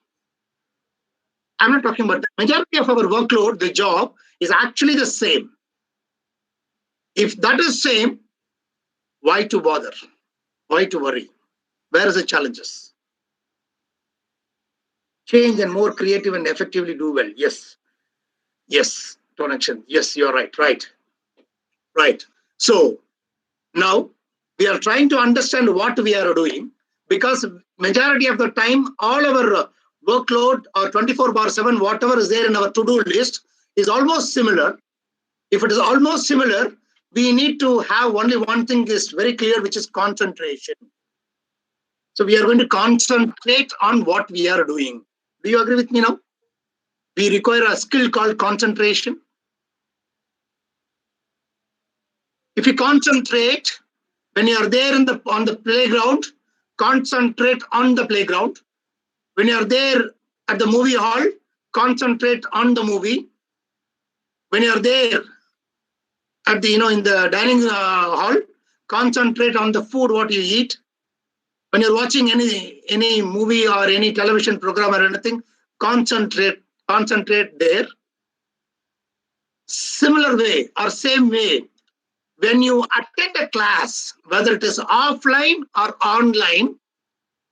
I'm not talking about the majority of our workload, the job is actually the same. If that is same, why to bother? Why to worry? Where are the challenges? Change and more creative and effectively do well. Yes. Yes. Connection. Yes, you're right. Right. So now we are trying to understand what we are doing, because majority of the time, all our workload or 24/7, whatever is there in our to-do list is almost similar. If it is almost similar, we need to have only one thing is very clear, which is concentration. So we are going to concentrate on what we are doing. Do you agree with me now? We require a skill called concentration. If you concentrate, when you are there on the playground, concentrate on the playground. When you are there at the movie hall, concentrate on the movie. When you are there at the in the dining hall, concentrate on the food what you eat. When you're watching any movie or any television program or anything, concentrate there. Similar way or same way, when you attend a class, whether it is offline or online,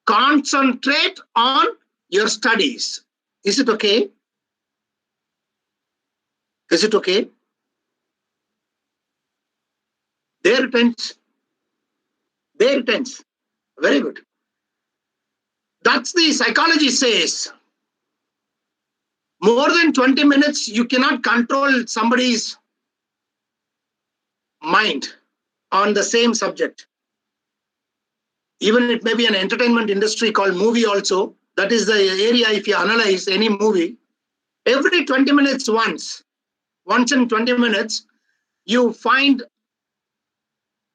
concentrate on your studies. Is it okay? Is it okay? There it ends. There it ends. Very good. That's the psychology says. More than 20 minutes, you cannot control somebody's mind on the same subject. Even it may be an entertainment industry called movie also. That is the area, if you analyze any movie, every 20 minutes once in 20 minutes, you find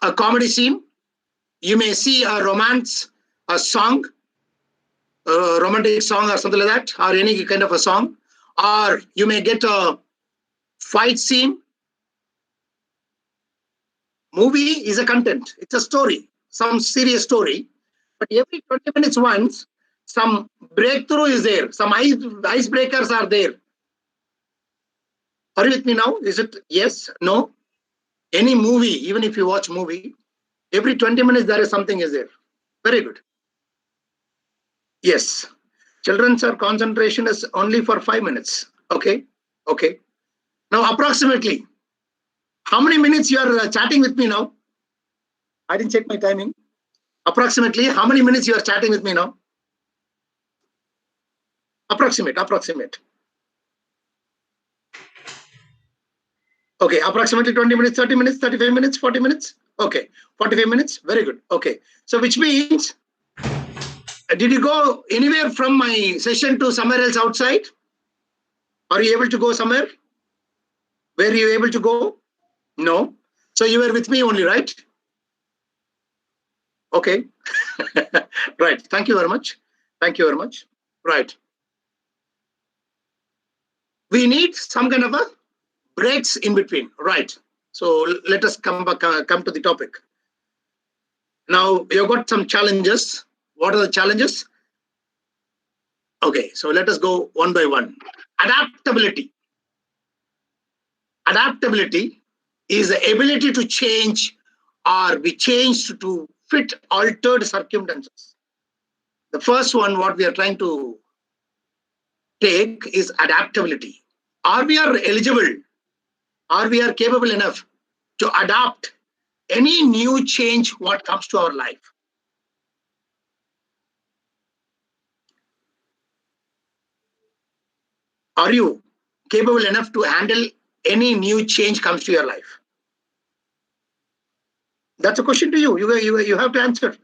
a comedy scene. You may see a romance, a song, a romantic song or something like that, or any kind of a song. Or you may get a fight scene. Movie is a content. It's a story, some serious story. But every 20 minutes once, some breakthrough is there. Some icebreakers are there. Are you with me now? Is it yes, no? Any movie, even if you watch movie, every 20 minutes there is something is there. Very good. Yes. Children's concentration is only for 5 minutes. Okay. Okay. Now, approximately, how many minutes you are chatting with me now? I didn't check my timing. Approximately, how many minutes you are chatting with me now? Approximate. Okay, approximately 20 minutes, 30 minutes, 35 minutes, 40 minutes. Okay, 45 minutes. Very good. Okay. So which means, did you go anywhere from my session to somewhere else outside? Are you able to go somewhere? Were you able to go? No. So you were with me only, right? Okay. Right. Thank you very much. Thank you very much. Right. We need some kind of a breaks in between. Right. So let us come to the topic. Now, you've got some challenges. What are the challenges? Okay, so let us go one by one. Adaptability. Adaptability is the ability to change or be changed to fit altered circumstances. The first one, what we are trying to take is adaptability. Are we eligible? Are we capable enough to adapt any new change what comes to our life? Are you capable enough to handle any new change comes to your life? That's a question to you. You have to answer.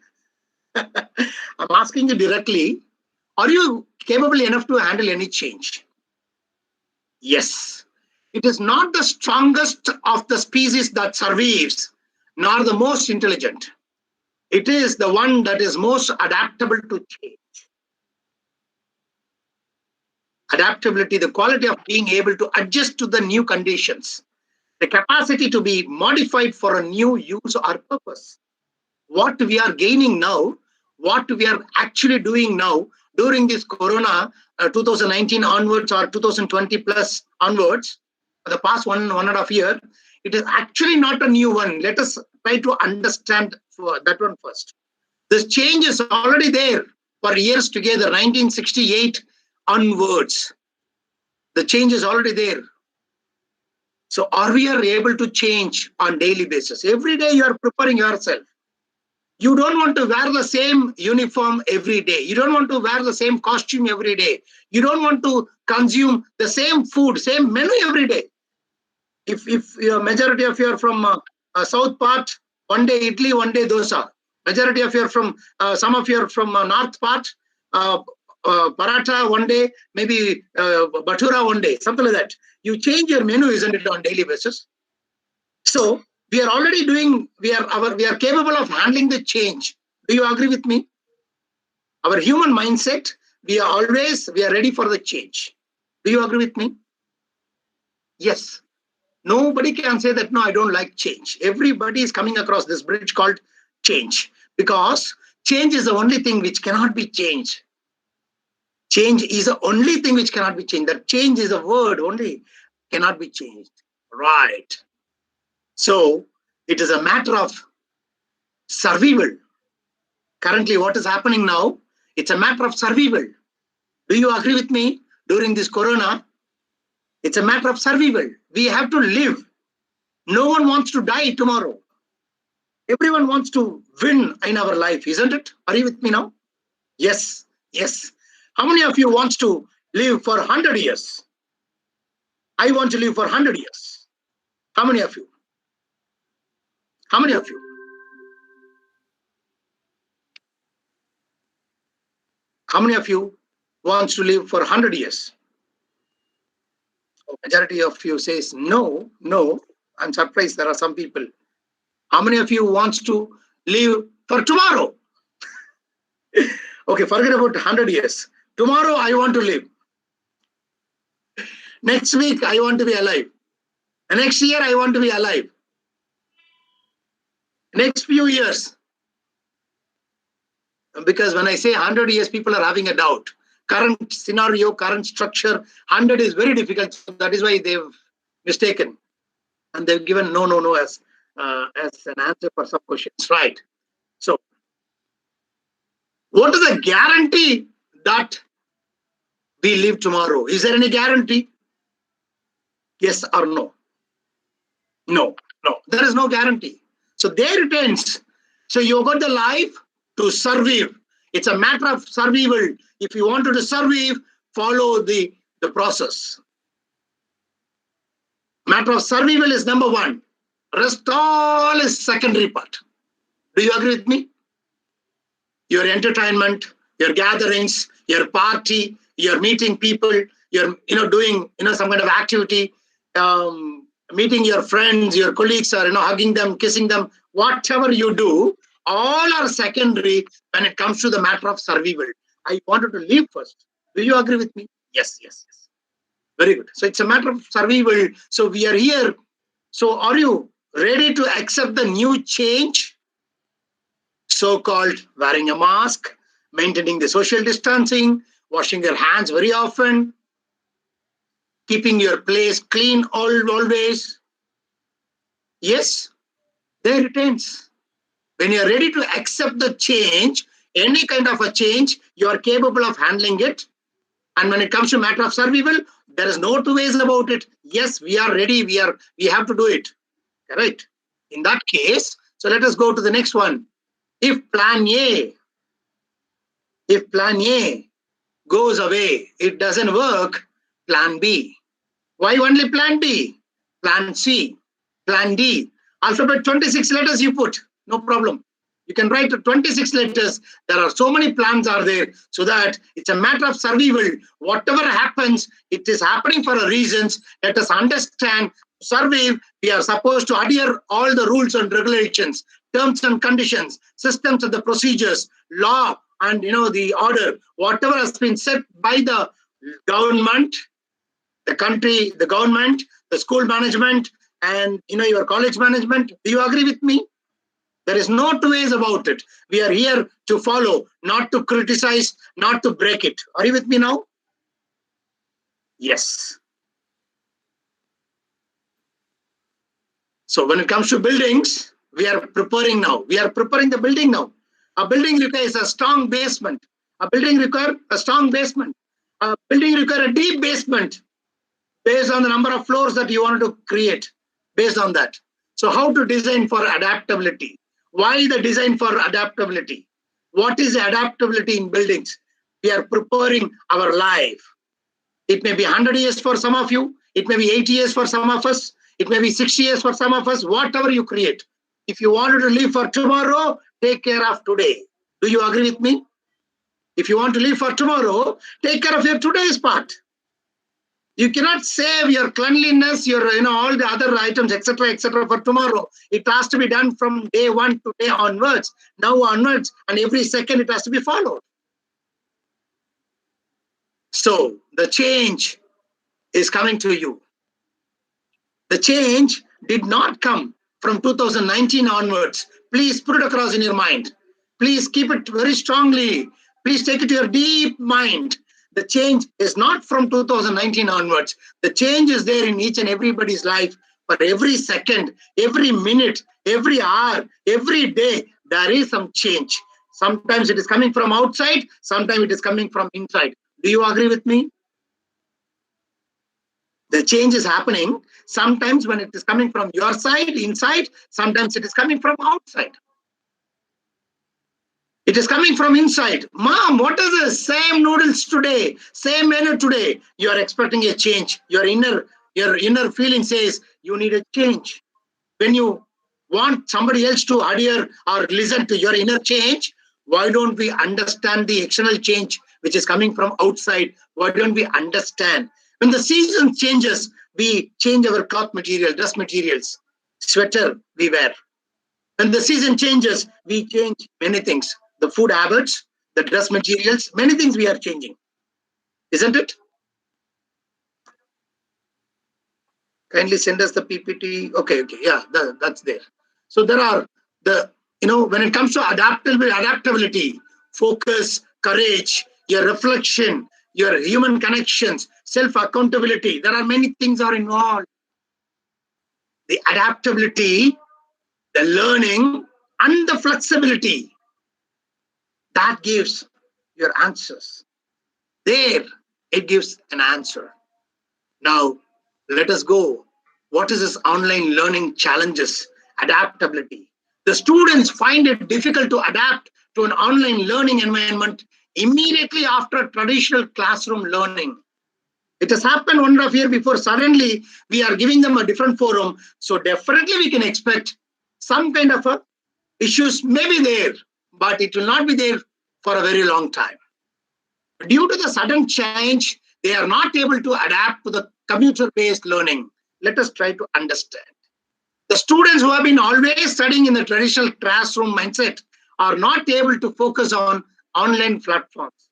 I'm asking you directly. Are you capable enough to handle any change? Yes. It is not the strongest of the species that survives, nor the most intelligent. It is the one that is most adaptable to change. Adaptability, the quality of being able to adjust to the new conditions, the capacity to be modified for a new use or purpose. What we are gaining now, what we are actually doing now during this Corona 2019 onwards or 2020 plus onwards, for the past one and a half year, it is actually not a new one. Let us try to understand that one first. This change is already there for years together, 1968 onwards. The change is already there. So are we able to change on daily basis? Every day you are preparing yourself. You don't want to wear the same uniform every day. You don't want to wear the same costume every day. You don't want to consume the same food, same menu every day. If your majority of you are from south part, one day idli, one day dosa. Majority of you are from, some of you are from north part, paratha one day, maybe bhatura one day, something like that. You change your menu, isn't it, on daily basis? So we are already doing, we are capable of handling the change. Do you agree with me? Our human mindset, we are ready for the change. Do you agree with me? Yes. Nobody can say that, no, I don't like change. Everybody is coming across this bridge called change, because change is the only thing which cannot be changed. Change is the only thing which cannot be changed. That change is a word only, cannot be changed. Right. So It is a matter of survival. Currently, what is happening now, it's a matter of survival. Do you agree with me? During this corona, it's a matter of survival. We have to live. No one wants to die tomorrow. Everyone wants to win in our life, isn't it? Are you with me now? Yes, yes. How many of you wants to live for 100 years? I want to live for 100 years. How many of you? How many of you? How many of you wants to live for 100 years? Majority of you says no, no. I'm surprised there are some people. How many of you wants to live for tomorrow? Okay, forget about 100 years. Tomorrow I want to live. Next week I want to be alive. The next year I want to be alive. Next few years. Because when I say 100 years, people are having a doubt. Current scenario, current structure, 100 is very difficult. So that is why they've mistaken. And they've given no as an answer for some questions. Right. So, what is the guarantee that we live tomorrow? Is there any guarantee? Yes or no? No, no. There is no guarantee. So there it ends. So you got the life to survive. It's a matter of survival. If you wanted to survive, follow the process. Matter of survival is number one. Rest all is secondary part. Do you agree with me? Your entertainment, your gatherings, your party, your meeting people, you're doing some kind of activity, meeting your friends, your colleagues, or hugging them, kissing them, whatever you do, all are secondary when it comes to the matter of survival. I wanted to live first. Do you agree with me? Yes, yes, yes. Very good. So it's a matter of survival. So we are here. So are you ready to accept the new change? So-called wearing a mask, maintaining the social distancing, washing your hands very often, keeping your place clean always. Yes, there it ends. When you are ready to accept the change, any kind of a change, you are capable of handling it. And when it comes to matter of survival, there is no two ways about it. Yes, we are ready. We have to do it. Correct? In that case, so let us go to the next one. If plan A goes away, it doesn't work, plan B. Why only plan B? Plan C, plan D. Alphabet 26 letters you put, no problem. You can write 26 letters. There are so many plans are there, so that it's a matter of survival. Whatever happens, it is happening for a reasons. Let us understand, survive, we are supposed to adhere all the rules and regulations, terms and conditions, systems and the procedures, law and the order, whatever has been set by the government, the country, the government, the school management, and your college management. Do you agree with me? There is no two ways about it. We are here to follow, not to criticize, not to break it. Are you with me now? Yes. So when it comes to buildings, we are preparing now. We are preparing the building now. A building requires a strong basement. A building requires a strong basement. A building requires a deep basement based on the number of floors that you want to create, based on that. So how to design for adaptability? Why the design for adaptability? What is adaptability in buildings? We are preparing our life. It may be 100 years for some of you. It may be 80 years for some of us. It may be 60 years for some of us, whatever you create. If you wanted to live for tomorrow, take care of today. Do you agree with me? If you want to live for tomorrow, take care of your today's part. You cannot save your cleanliness, your all the other items, etc., for tomorrow. It has to be done from day one to day onwards. Now onwards, and every second it has to be followed. So the change is coming to you. The change did not come from 2019 onwards. Please put it across in your mind. Please keep it very strongly. Please take it to your deep mind. The change is not from 2019 onwards. The change is there in each and everybody's life But every second, every minute, every hour, every day, there is some change. Sometimes it is coming from outside, sometimes it is coming from inside. Do you agree with me? The change is happening sometimes when it is coming from your side, inside, sometimes it is coming from outside. It is coming from inside. Mom, what is this? Same noodles today, same menu today. You are expecting a change. Your inner feeling says you need a change. When you want somebody else to adhere or listen to your inner change, why don't we understand the external change which is coming from outside? Why don't we understand? When the season changes, we change our cloth material, dress materials, sweater we wear. When the season changes, we change many things. The food habits, the dress materials, many things we are changing. Isn't it? Kindly send us the PPT. Okay, yeah, that's there. So there are when it comes to adaptability, focus, courage, your reflection, your human connections, self-accountability, there are many things are involved. The adaptability, the learning, and the flexibility, that gives your answers. There, it gives an answer. Now, let us go. What is this online learning challenges? Adaptability. The students find it difficult to adapt to an online learning environment immediately after traditional classroom learning. It has happened 1.5 years before. Suddenly, we are giving them a different forum. So definitely we can expect some kind of issues may be there, but it will not be there for a very long time. Due to the sudden change, they are not able to adapt to the computer-based learning. Let us try to understand. The students who have been always studying in the traditional classroom mindset are not able to focus on online platforms.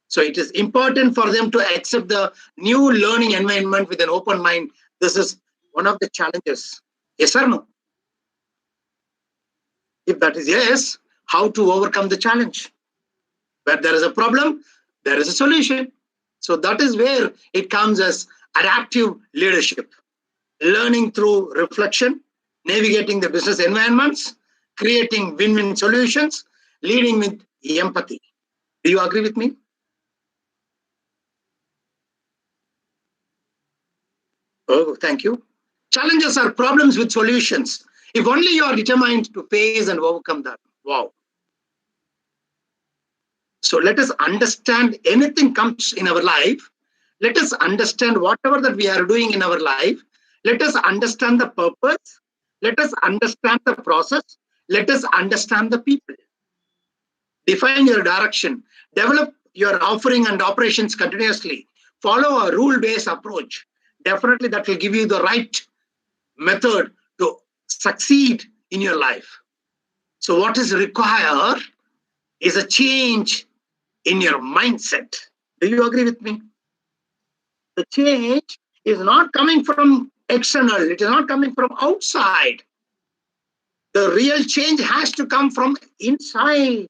So it is important for them to accept the new learning environment with an open mind. This is one of the challenges. Yes or no? If that is yes, how to overcome the challenge? Where there is a problem, there is a solution. So that is where it comes as adaptive leadership. Learning through reflection, navigating the business environments, creating win-win solutions, leading with empathy. Do you agree with me? Oh, thank you. Challenges are problems with solutions. If only you are determined to face and overcome that. Wow. So let us understand anything comes in our life. Let us understand whatever that we are doing in our life. Let us understand the purpose. Let us understand the process. Let us understand the people. Define your direction. Develop your offering and operations continuously. Follow a rule-based approach. Definitely that will give you the right method to succeed in your life. So what is required is a change in your mindset. Do you agree with me? The change is not coming from external. It is not coming from outside. The real change has to come from inside.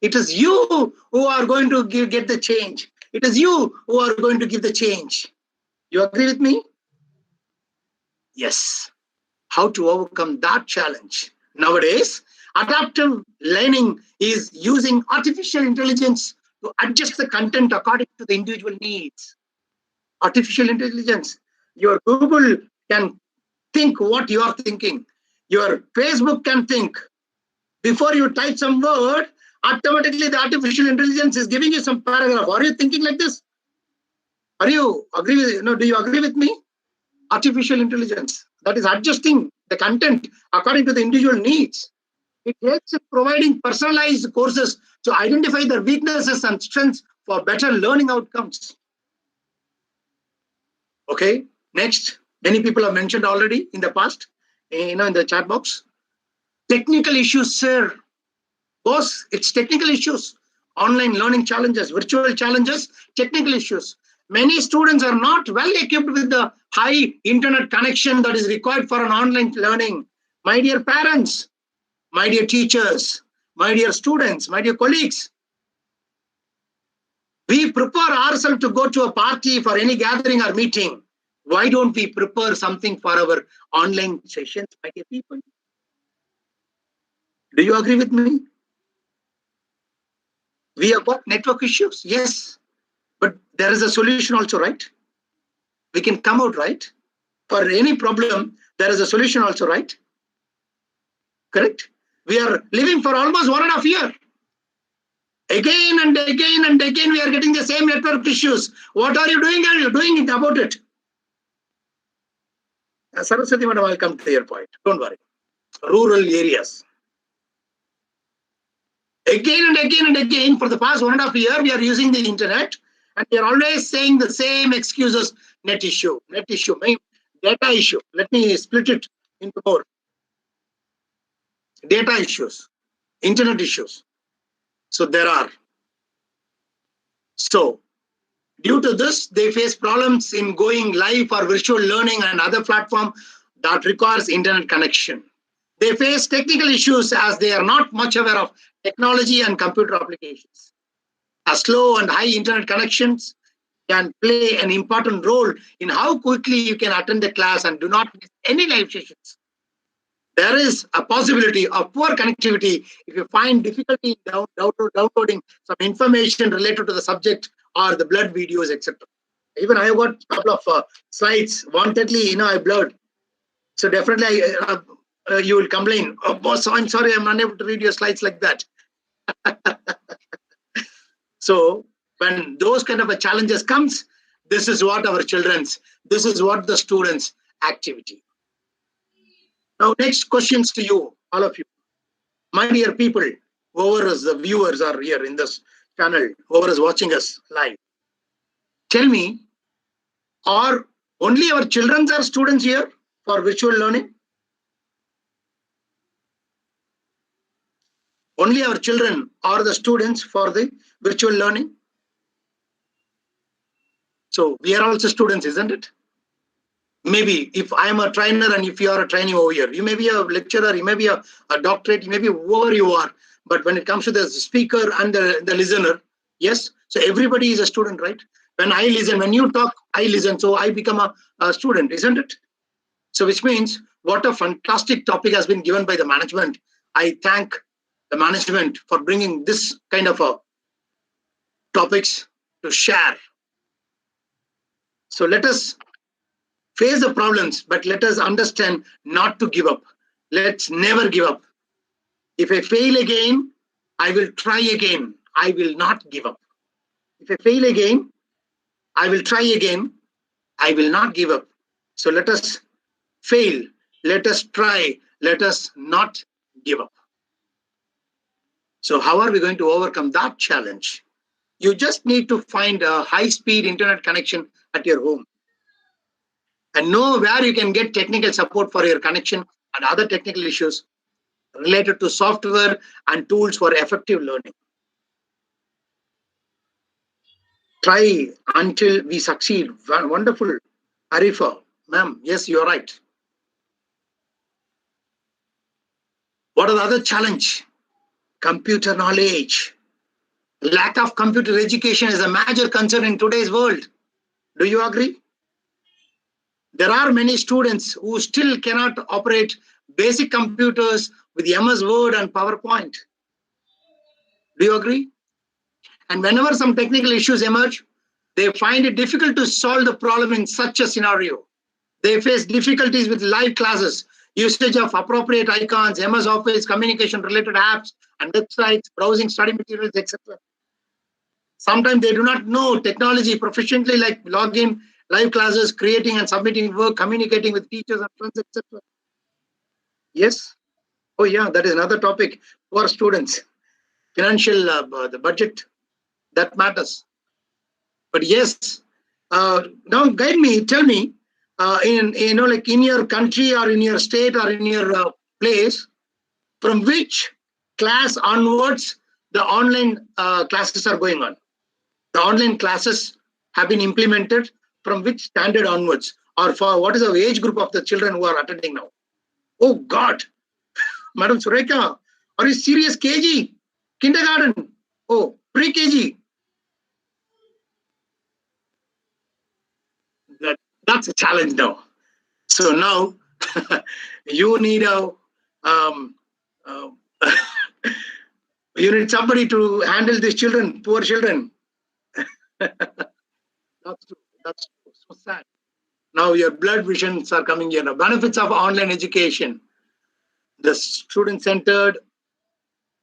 It is you who are going to get the change. It is you who are going to give the change. You agree with me? Yes. How to overcome that challenge? Nowadays, adaptive learning is using artificial intelligence to adjust the content according to the individual needs. Artificial intelligence. Your Google can think what you are thinking. Your Facebook can think. Before you type some word, automatically the artificial intelligence is giving you some paragraph. Are you thinking like this? Are you agree with, do you agree with me? Artificial intelligence that is adjusting the content according to the individual needs. It helps in providing personalized courses to identify the weaknesses and strengths for better learning outcomes. Okay, next. Many people have mentioned already in the past, in the chat box. Technical issues, sir. Boss, it's technical issues. Online learning challenges, virtual challenges, technical issues. Many students are not well equipped with the high internet connection that is required for an online learning. My dear parents, my dear teachers, my dear students, my dear colleagues, we prepare ourselves to go to a party for any gathering or meeting. Why don't we prepare something for our online sessions, my dear people? Do you agree with me? We have got network issues, yes, but there is a solution also, right? We can come out, right? For any problem, there is a solution also, right? Correct? We are living for almost 1.5 years. Again and again and again, we are getting the same network issues. What are you doing? Are you doing it about it? Saraswati Madam, I'll come to your point. Don't worry. Rural areas. Again and again and again, for the past 1.5 years, we are using the internet and we are always saying the same excuses. Net issue, data issue. Let me split it into more. Data issues, internet issues. So there are. So due to this, they face problems in going live for virtual learning and other platform that requires internet connection. They face technical issues as they are not much aware of technology and computer applications. A slow and high internet connections can play an important role in how quickly you can attend the class and do not miss any live sessions. There is a possibility of poor connectivity if you find difficulty in downloading some information related to the subject or the blood videos, etc. Even I have got a couple of slides. Wantedly, I blurred. So definitely you will complain. Oh, boss, I'm sorry, I'm unable to read your slides like that. So when those kind of a challenges comes, this is what this is what the students' activity. Now, next questions to you, all of you. My dear people, whoever is the viewers are here in this channel, whoever is watching us live, tell me, are only our children are students here for virtual learning? Only our children are the students for the virtual learning? So we are also students, isn't it? Maybe if I am a trainer and if you are a trainee over here, you may be a lecturer, you may be a doctorate, you may be whoever you are. But when it comes to the speaker and the listener, yes, so everybody is a student, right? When I listen, when you talk, I listen. So I become a student, isn't it? So which means what a fantastic topic has been given by the management. I thank the management for bringing this kind of topics to share. So let us face the problems, but let us understand not to give up. Let's never give up. If I fail again, I will try again. I will not give up. If I fail again, I will try again. I will not give up. So let us fail. Let us try. Let us not give up. So how are we going to overcome that challenge? You just need to find a high-speed internet connection at your home and know where you can get technical support for your connection and other technical issues related to software and tools for effective learning. Try until we succeed. Wonderful. Arifa, ma'am, yes, you're right. What are the other challenge? Computer knowledge. Lack of computer education is a major concern in today's world. Do you agree? There are many students who still cannot operate basic computers with MS Word and PowerPoint. Do you agree? And whenever some technical issues emerge, they find it difficult to solve the problem in such a scenario. They face difficulties with live classes, usage of appropriate icons, MS Office, communication-related apps and websites, browsing study materials, etc. Sometimes they do not know technology proficiently, like login, live classes, creating and submitting work, communicating with teachers and friends, etc. Yes? Oh yeah, that is another topic for students. Financial, the budget, that matters. But yes, now guide me, tell me, in your country or in your state or in your place, from which class onwards the online classes are going on? The online classes have been implemented from which standard onwards, or for what is the age group of the children who are attending now? Oh God, Madam Surekha, are you serious? KG, kindergarten, oh, pre-KG. That That's a challenge now. So now you need you need somebody to handle these children, poor children. That's true. That's so sad. Now your blood visions are coming here. The benefits of online education, the student-centered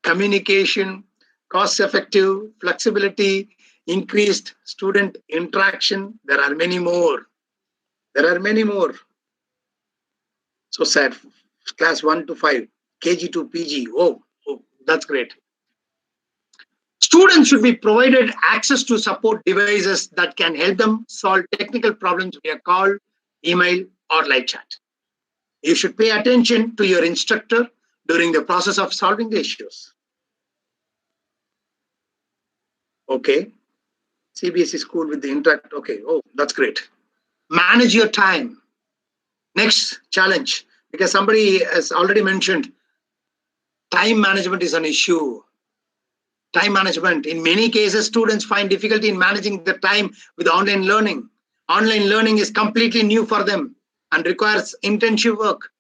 communication, cost-effective, flexibility, increased student interaction. There are many more. There are many more. So sad. Class 1 to 5, KG to PG. Oh, that's great. Students should be provided access to support devices that can help them solve technical problems via call, email, or live chat. You should pay attention to your instructor during the process of solving the issues. Okay. CBSE school with the interact. Okay. Oh, that's great. Manage your time. Next challenge, because somebody has already mentioned, time management is an issue. Time management. In many cases, students find difficulty in managing the time with online learning. Online learning is completely new for them and requires intensive work.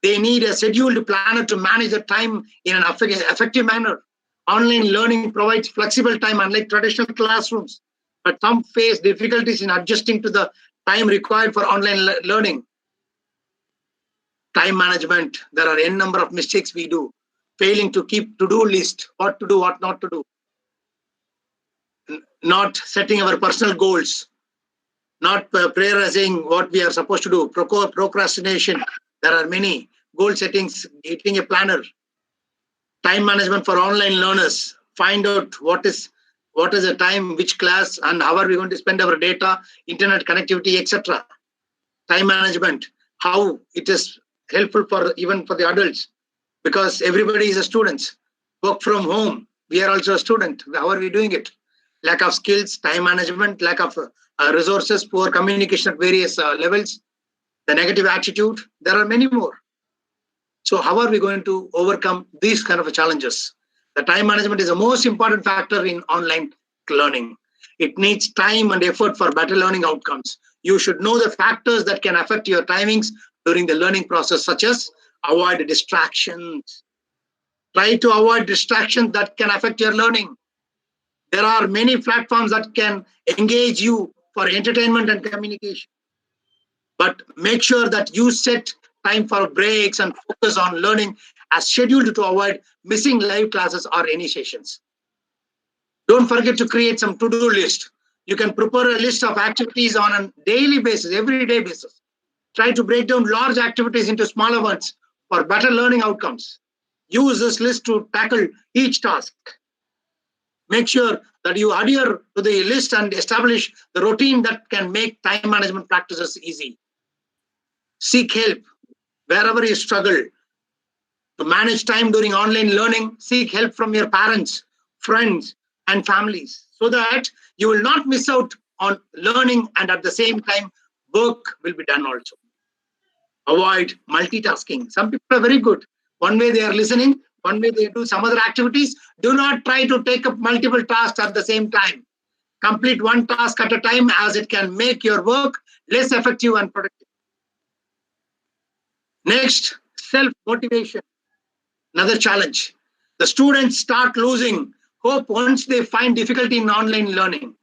They need a scheduled planner to manage the time in an effective manner. Online learning provides flexible time unlike traditional classrooms, but some face difficulties in adjusting to the time required for online learning. Time management, there are n number of mistakes we do. Failing to keep to-do list, what to do, what not to do. Not setting our personal goals. Not prioritizing what we are supposed to do. Procrastination, there are many. Goal settings, getting a planner. Time management for online learners. Find out what is the time, which class, and how are we going to spend our data, internet connectivity, etc. Time management, how it is helpful for even for the adults, because everybody is a student. Work from home, we are also a student. How are we doing it? Lack of skills, time management, lack of resources, poor communication at various levels, the negative attitude. There are many more. So how are we going to overcome these kind of challenges? The time management is the most important factor in online learning. It needs time and effort for better learning outcomes. You should know the factors that can affect your timings during the learning process, such as avoid distractions. Try to avoid distractions that can affect your learning. There are many platforms that can engage you for entertainment and communication. But make sure that you set time for breaks and focus on learning as scheduled to avoid missing live classes or any sessions. Don't forget to create some to-do list. You can prepare a list of activities on a daily basis, everyday basis. Try to break down large activities into smaller ones for better learning outcomes. Use this list to tackle each task. Make sure that you adhere to the list and establish the routine that can make time management practices easy. Seek help wherever you struggle to manage time during online learning. Seek help from your parents, friends, and families so that you will not miss out on learning, and at the same time, work will be done also. Avoid multitasking. Some people are very good. One way they are listening, one way they do some other activities. Do not try to take up multiple tasks at the same time. Complete one task at a time, as it can make your work less effective and productive. Next, self-motivation. Another challenge. The students start losing hope once they find difficulty in online learning.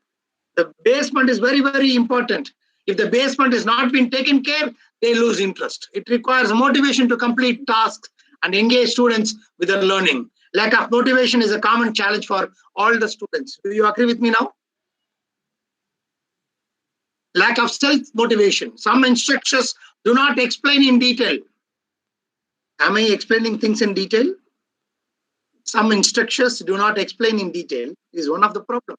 The basement is very, very important. If the basement is not being taken care, they lose interest. It requires motivation to complete tasks and engage students with their learning. Lack of motivation is a common challenge for all the students. Do you agree with me now? Lack of self-motivation. Some instructors do not explain in detail. Am I explaining things in detail? Some instructors do not explain in detail is one of the problems.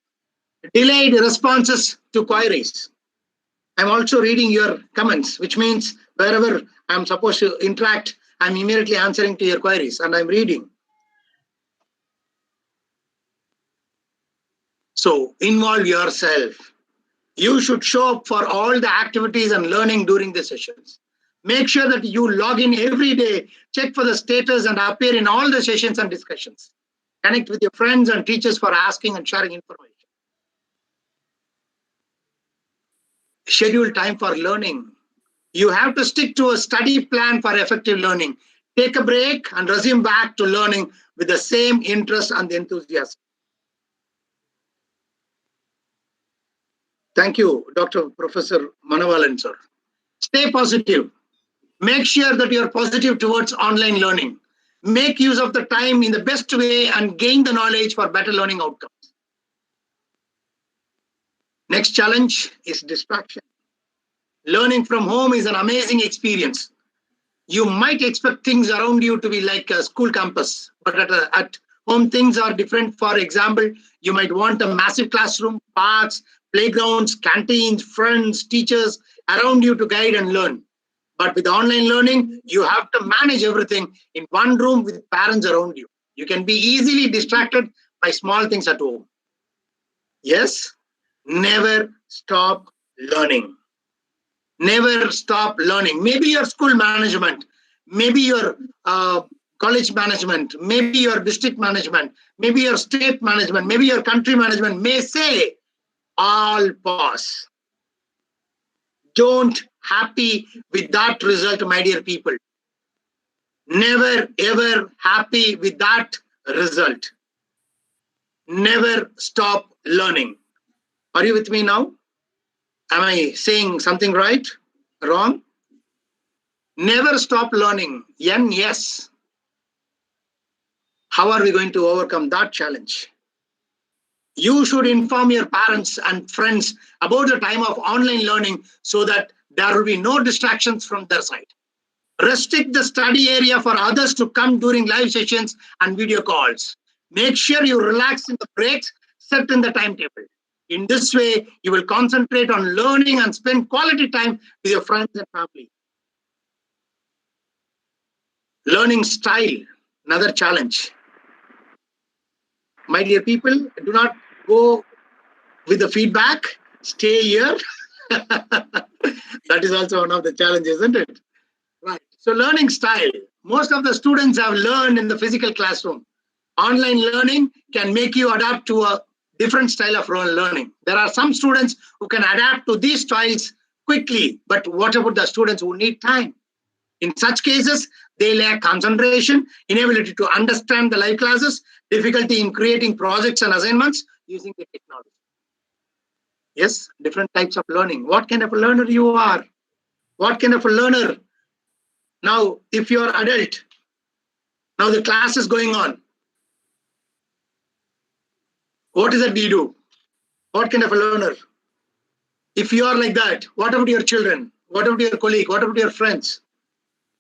Delayed responses to queries. I'm also reading your comments, which means wherever I'm supposed to interact, I'm immediately answering to your queries and I'm reading. So involve yourself. You should show up for all the activities and learning during the sessions. Make sure that you log in every day, check for the status and appear in all the sessions and discussions. Connect with your friends and teachers for asking and sharing information. schedule time for learning. You have to stick to a study plan for effective learning. Take a break and resume back to learning with the same interest and enthusiasm. Thank you, Dr. Professor Manavalan, sir. Stay positive. Make sure that you are positive towards online learning. Make use of the time in the best way and gain the knowledge for better learning outcomes. Next challenge is distraction. Learning from home is an amazing experience. You might expect things around you to be like a school campus, but at home things are different. For example, you might want a massive classroom, parks, playgrounds, canteens, friends, teachers around you to guide and learn. But with online learning, you have to manage everything in one room with parents around you. You can be easily distracted by small things at home. Yes, never stop learning. Never stop learning. Maybe your school management, maybe your college management, maybe your district management, maybe your state management, maybe your country management may say, all pause. Don't happy with that result, my dear people. Never ever happy with that result. Never stop learning. Are you with me now? Am I saying something right? Wrong? Never stop learning. Yes. How are we going to overcome that challenge? You should inform your parents and friends about the time of online learning so that there will be no distractions from their side. Restrict the study area for others to come during live sessions and video calls. Make sure you relax in the breaks set in the timetable. In this way, you will concentrate on learning and spend quality time with your friends and family. Learning style, another challenge. My dear people, do not go with the feedback. Stay here. That is also one of the challenges, isn't it? Right. So learning style. Most of the students have learned in the physical classroom. Online learning can make you adapt to a different style of learning. There are some students who can adapt to these styles quickly, but what about the students who need time? In such cases, they lack concentration, inability to understand the live classes, difficulty in creating projects and assignments using the technology. Yes, different types of learning. What kind of a learner you are? What kind of a learner? Now, if you're adult, now the class is going on. What is it you do? What kind of a learner? If you are like that, what about your children? What about your colleague? What about your friends?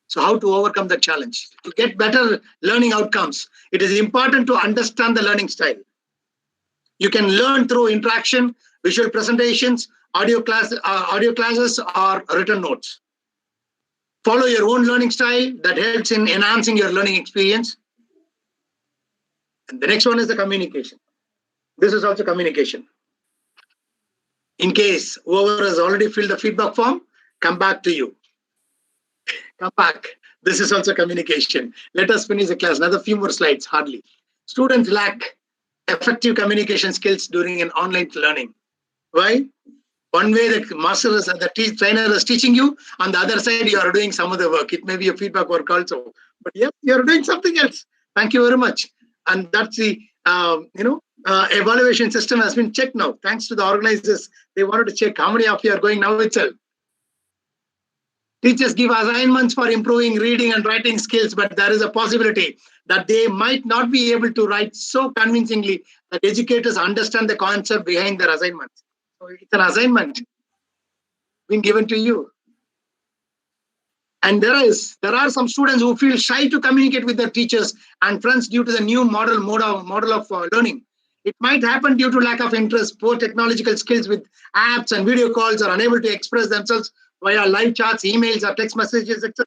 So how to overcome the challenge? To get better learning outcomes, it is important to understand the learning style. You can learn through interaction, visual presentations, audio classes, or written notes. Follow your own learning style that helps in enhancing your learning experience. And the next one is the communication. This is also communication. In case whoever has already filled the feedback form, come back to you. Come back. This is also communication. Let us finish the class. Another few more slides, hardly. Students lack effective communication skills during an online learning. Why? One way the master is, the trainer is teaching you, on the other side you are doing some other work. It may be a feedback work also, but yes, you are doing something else. Thank you very much. And that's the evaluation system has been checked now. Thanks to the organizers, they wanted to check how many of you are going now itself. Teachers give assignments for improving reading and writing skills, but there is a possibility that they might not be able to write so convincingly that educators understand the concept behind their assignments. So it's an assignment being given to you. And there are some students who feel shy to communicate with their teachers and friends due to the new model of learning. It might happen due to lack of interest, poor technological skills with apps and video calls, or unable to express themselves via live chats, emails, or text messages, etc.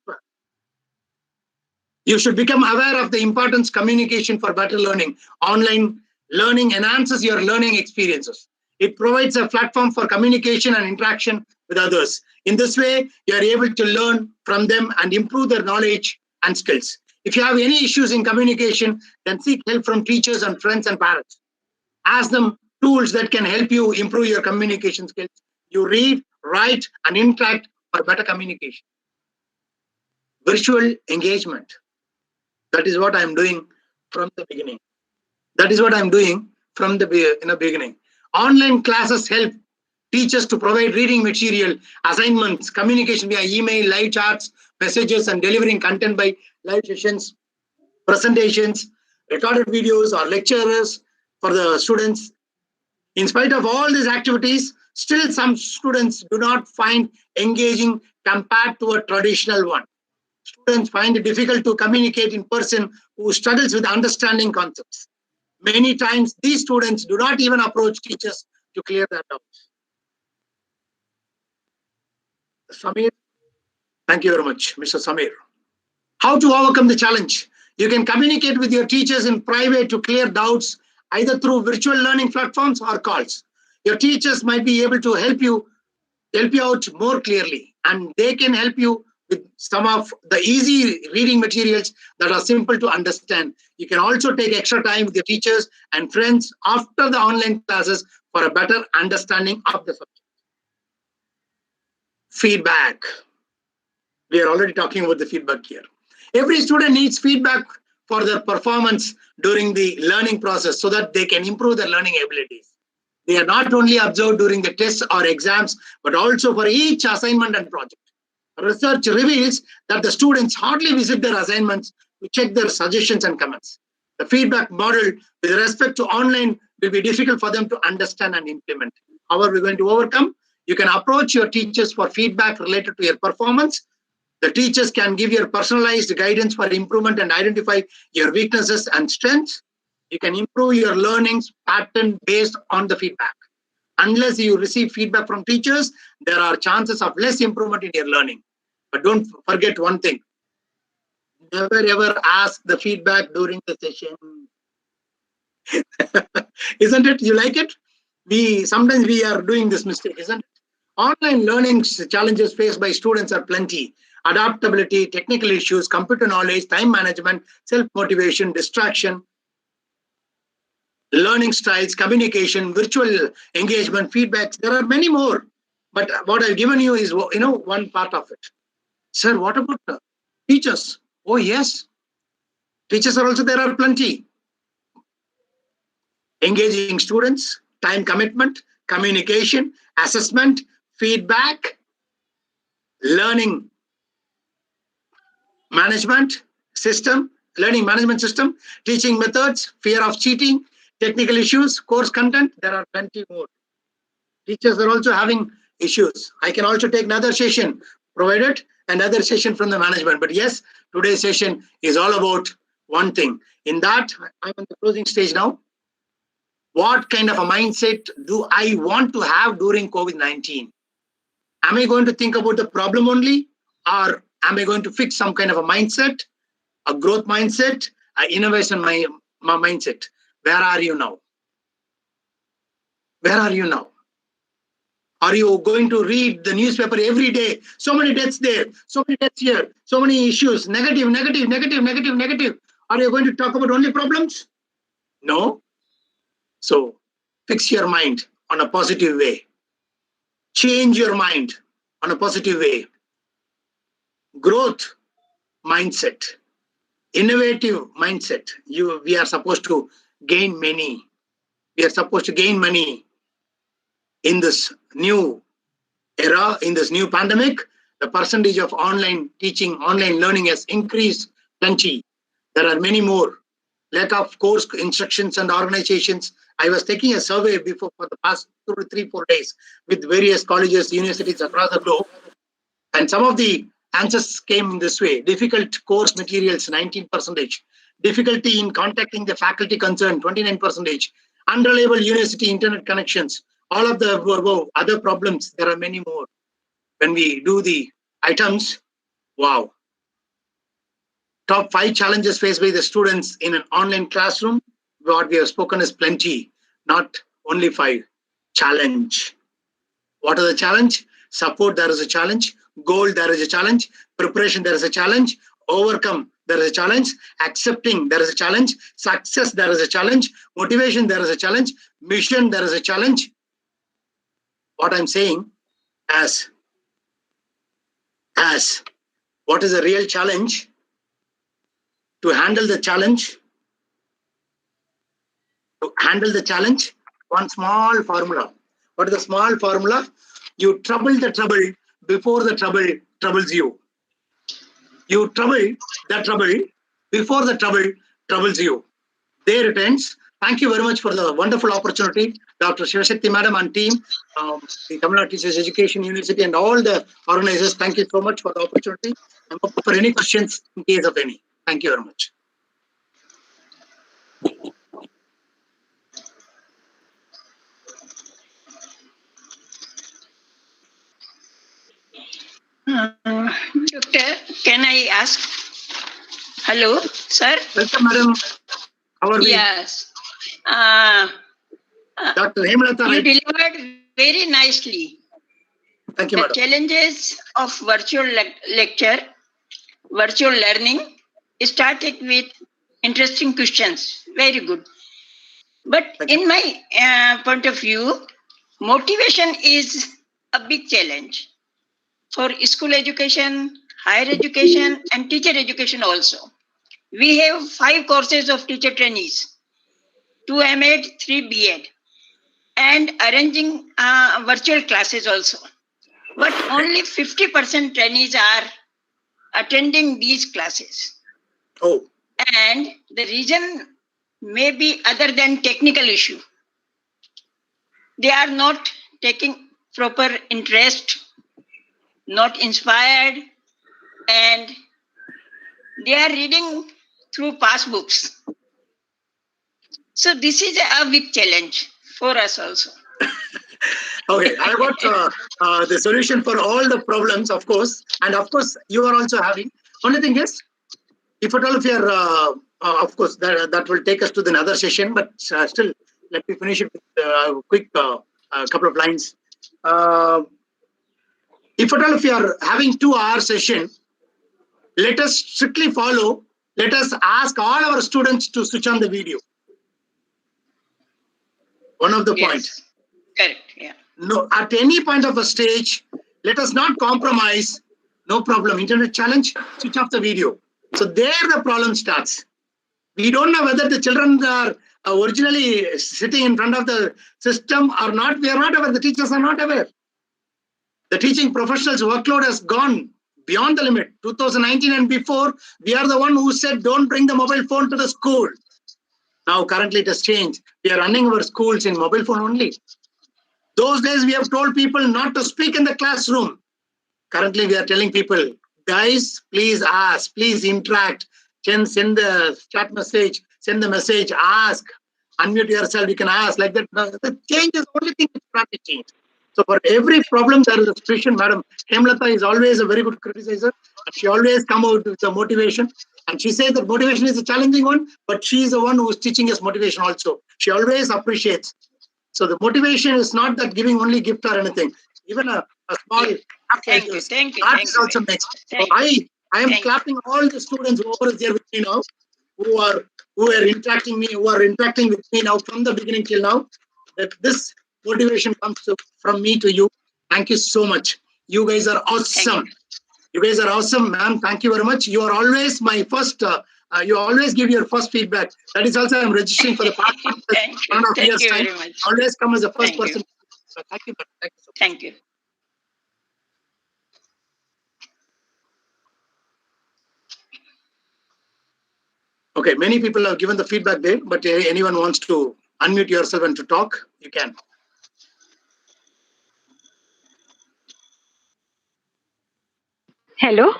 You should become aware of the importance of communication for better learning. Online learning enhances your learning experiences. It provides a platform for communication and interaction with others. In this way, you are able to learn from them and improve their knowledge and skills. If you have any issues in communication, then seek help from teachers and friends and parents. Ask them tools that can help you improve your communication skills. You read write, and interact for better communication. Virtual engagement. That is what I'm doing from the beginning. Beginning. Online classes help teachers to provide reading material, assignments, communication via email, live chats, messages, and delivering content by live sessions, presentations, recorded videos, or lectures for the students. In spite of all these activities, still some students do not find engaging compared to a traditional one. Students find it difficult to communicate in person who struggles with understanding concepts. Many times, these students do not even approach teachers to clear their doubts. Samir, thank you very much, Mr. Samir. How to overcome the challenge? You can communicate with your teachers in private to clear doubts, either through virtual learning platforms or calls. Your teachers might be able to help you out more clearly, and they can help you with some of the easy reading materials that are simple to understand. You can also take extra time with your teachers and friends after the online classes for a better understanding of the subject. Feedback. We are already talking about the feedback here. Every student needs feedback for their performance during the learning process so that they can improve their learning abilities. They are not only observed during the tests or exams, but also for each assignment and project. Research reveals that the students hardly visit their assignments to check their suggestions and comments. The feedback model with respect to online will be difficult for them to understand and implement. How are we going to overcome? You can approach your teachers for feedback related to your performance. The teachers can give you personalized guidance for improvement and identify your weaknesses and strengths. You can improve your learnings pattern based on the feedback. Unless you receive feedback from teachers, there are chances of less improvement in your learning. But don't forget one thing. Never ever ask the feedback during the session. Isn't it? You like it? Sometimes we are doing this mistake, isn't it? Online learning challenges faced by students are plenty. Adaptability, technical issues, computer knowledge, time management, self-motivation, distraction, learning styles, communication, virtual engagement, feedbacks. There are many more. But what I've given you is, one part of it. Sir, what about teachers? Oh, yes. Teachers are also, there are plenty. Engaging students, time commitment, communication, assessment, feedback, learning management system, learning management system, teaching methods, fear of cheating, technical issues, course content. There are plenty more. Teachers are also having issues. I can also take another session, provided another session from the management. But yes, today's session is all about one thing. In that, I'm in the closing stage now. What kind of a mindset do I want to have during COVID-19? Am I going to think about the problem only? Or am I going to fix some kind of a mindset, a growth mindset, an innovation mindset? Where are you now? Where are you now? Are you going to read the newspaper every day? So many deaths there, so many deaths here, so many issues, negative. Are you going to talk about only problems? No. So fix your mind on a positive way. Change your mind on a positive way. Growth mindset, innovative mindset. We are supposed to gain money. We are supposed to gain money in this new era, in this new pandemic. The percentage of online teaching, online learning has increased plenty. There are many more. Lack of course instructions and organizations. I was taking a survey before for the past 2 to 3, 4 days with various colleges, universities across the globe. And some of the answers came in this way. Difficult course materials, 19%. Difficulty in contacting the faculty concerned, 29%. Unreliable university internet connections. All of the other problems, there are many more. When we do the items, wow. Top 5 challenges faced by the students in an online classroom. What we have spoken is plenty, not only 5. Challenge. What are the challenge? Support, there is a challenge. Goal, there is a challenge. Preparation, there is a challenge. Overcome, there is a challenge. Accepting, there is a challenge. Success, there is a challenge. Motivation, there is a challenge. Mission, there is a challenge. What I'm saying, as what is a real challenge. To handle the challenge, one small formula. What is the small formula? You trouble the trouble before the trouble troubles you. You trouble the trouble before the trouble troubles you. There it ends. Thank you very much for the wonderful opportunity, Dr. Shivashakti Madam and team, the Tamil Nadu Teachers Education University and all the organizers. Thank you so much for the opportunity. I'm open for any questions in case of any. Thank you very much.
Doctor, can I ask? Hello, sir?
Welcome, Madam. How are we?
Yes.
Dr. Hemlata,
You
right?
delivered very nicely.
Thank you,
The
Madam.
challenges of virtual lecture, virtual learning started with interesting questions. Very good. But
Thank you.
in my point of view, motivation is a big challenge for school education, higher education, and teacher education also. We have 5 courses of teacher trainees, 2 M.Ed, 3 B.Ed, and arranging virtual classes also. But only 50% trainees are attending these classes.
Oh,
And the reason may be other than technical issue. They are not taking proper interest, not inspired, and they are reading through passbooks. So this is a big challenge for us also.
okay. I got the solution for all the problems, of course. And of course, you are also having. Only thing is, if at all if you are, of course, that will take us to the another session. But still, let me finish it with a quick couple of lines. If at all if you are having 2-hour session, let us strictly follow. Let us ask all our students to switch on the video. One of the points.
Correct, yeah.
No, at any point of a stage, let us not compromise. No problem. Internet challenge, switch off the video. So there the problem starts. We don't know whether the children are originally sitting in front of the system or not. We are not aware. The teachers are not aware. The teaching professionals' workload has gone beyond the limit. 2019 and before, we are the one who said don't bring the mobile phone to the school. Now currently it has changed. We are running our schools in mobile phone only. Those days we have told people not to speak in the classroom. Currently we are telling people, guys, please ask, please interact, send the chat message, send the message, ask, unmute yourself, you can ask, like that. The change is the only thing which cannot be changed. So for every problem there is a solution. Madam Hemlata is always a very good criticizer. And she always come out with the motivation. And she says that motivation is a challenging one, but she is the one who is teaching us motivation also. She always appreciates. So the motivation is not that giving only gift or anything. Even a small
Thank you.
art is also makes. So I am clapping all the students who are there with me now, who are interacting with me now from the beginning till now. That this motivation comes from me to you. Thank you so much. You guys are awesome. You guys are awesome, ma'am. Thank you very much. You are always my first. You always give your first feedback. That is also I'm registering for the past
Thank you very much.
Always come as the first
Thank you.
person. So thank you. Thank you so much.
Thank you.
Okay, many people have given the feedback there, but anyone wants to unmute yourself and to talk, you can.
Hello.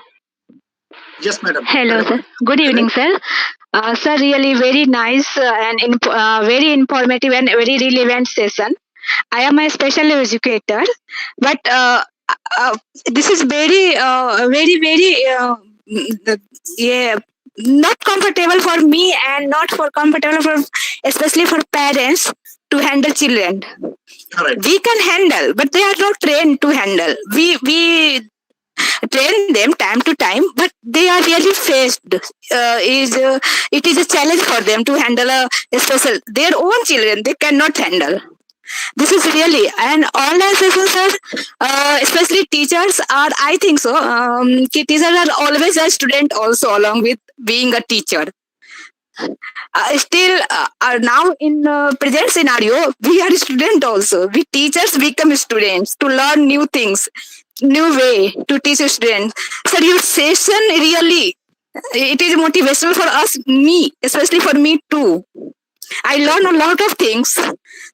Yes, madam.
Hello,
Madam.
sir. Good evening, sir. Sir, really very nice and very informative and very relevant session. I am a special educator, but this is very, yeah, not comfortable for me and not for comfortable for, especially for parents to handle children.
All right.
We can handle, but they are not trained to handle. We train them time to time, but they are really faced. It is a challenge for them to handle a special their own children. They cannot handle. This is really and online sessions are especially teachers are I think so. Teachers are always a student also along with being a teacher. Still now in present scenario we are student also. We teachers become students to learn new things, new way to teach students. So your session really it is motivational for us, me especially for me too. I learn a lot of things.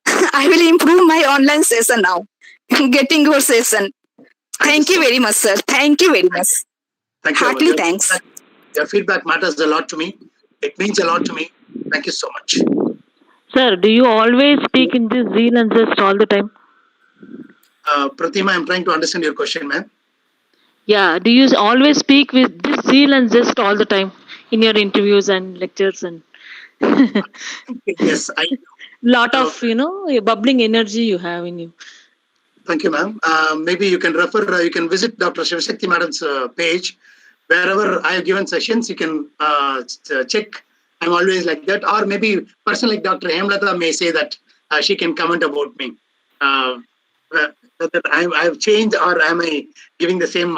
I will improve my online session now. Getting your session. Thank you very much, sir. Thank you very much.
Thank you.
Heartily thanks.
Your feedback matters a lot to me. It means a lot to me. Thank you so much.
Sir, do you always speak in this zeal and zest all the time?
Pratima, I'm trying to understand your question, ma'am.
Yeah, do you always speak with this zeal and zest all the time in your interviews and lectures and
Yes, I.
lot of bubbling energy you have in you?
Thank you, ma'am. Maybe you can refer. You can visit Dr. Shivashakti Madam's page. Wherever I have given sessions, you can check. I'm always like that. Or maybe person like Dr. Hemlata may say that she can comment about me. That I've changed, or am I giving the same?